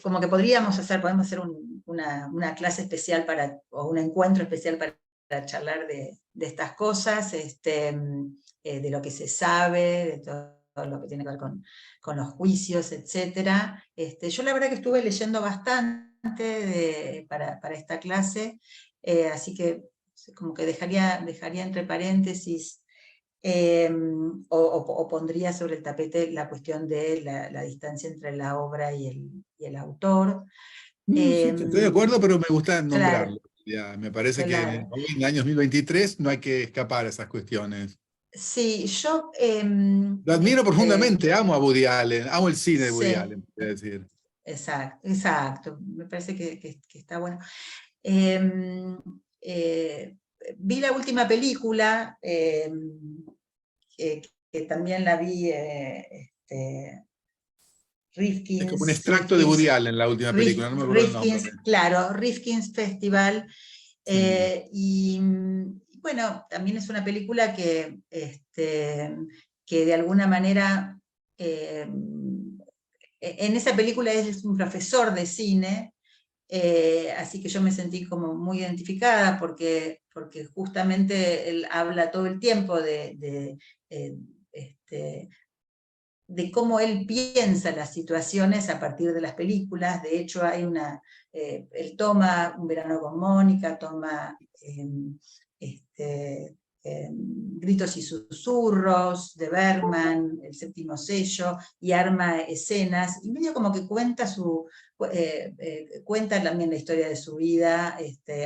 como que podemos hacer una clase especial o un encuentro especial para charlar de estas cosas, de lo que se sabe, de todo lo que tiene que ver con los juicios, etc. Yo la verdad que estuve leyendo bastante para esta clase, así que como que dejaría entre paréntesis, o pondría sobre el tapete la cuestión de la distancia entre la obra y el autor. Sí, estoy de acuerdo, pero me gusta Claro, nombrarlo. Ya, me parece que claro. hoy, en el año 2023, no hay que escapar a esas cuestiones. Sí, yo... Lo admiro profundamente, amo a Woody Allen, amo el cine de Woody sí, Allen, quiero decir. exacto, me parece que está bueno. Vi la última película, que también la vi, Es como un Rifkin's, extracto de Woody Allen, la última película, no me acuerdo el nombre. claro, Rifkin's Festival. Sí. Y bueno, también es una película que de alguna manera, en esa película él es un profesor de cine, así que yo me sentí como muy identificada porque justamente él habla todo el tiempo de cómo él piensa las situaciones a partir de las películas. De hecho, él toma Un verano con Mónica, toma Gritos y susurros de Bergman, El séptimo sello, y arma escenas, y medio como que cuenta cuenta también la historia de su vida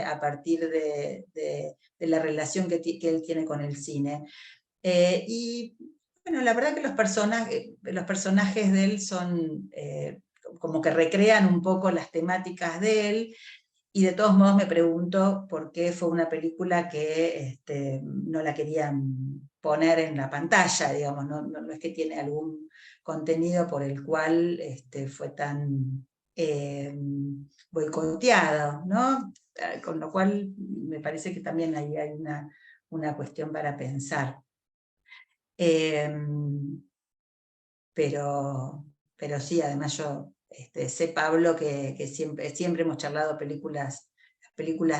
a partir de la relación que él tiene con el cine. Y bueno, la verdad que los personajes de él son como que recrean un poco las temáticas de él, y de todos modos me pregunto por qué fue una película que no la querían poner en la pantalla, digamos, no es que tiene algún contenido por el cual fue tan boicoteado, ¿no? Con lo cual me parece que también ahí hay una cuestión para pensar. Pero sí, además yo sé, Pablo, que siempre hemos charlado películas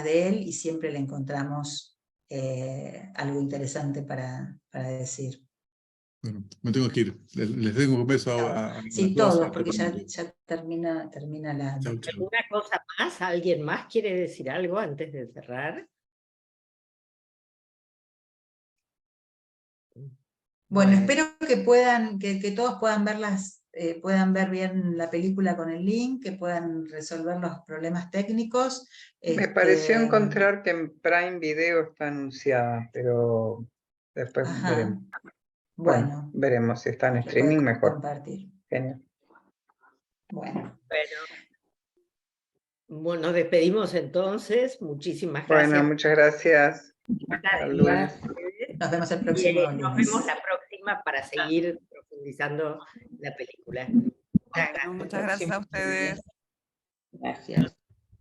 de él y siempre le encontramos algo interesante para decir. Bueno, me tengo que ir. Les tengo un beso a Sí, las dos. todos, porque ya termina la... Chau, chau. ¿Alguna cosa más? ¿Alguien más quiere decir algo antes de cerrar? Bueno, espero que todos puedan puedan ver bien la película con el link, que puedan resolver los problemas técnicos. Me pareció encontrar que en Prime Video está anunciada, pero después veremos. Bueno, veremos si está en streaming mejor. Compartir. Genial. Bueno. Bueno, nos despedimos entonces. Muchísimas gracias. Bueno, muchas gracias. Nos vemos el próximo lunes. Nos vemos la próxima para seguir profundizando la película. Muchas gracias a ustedes. Gracias.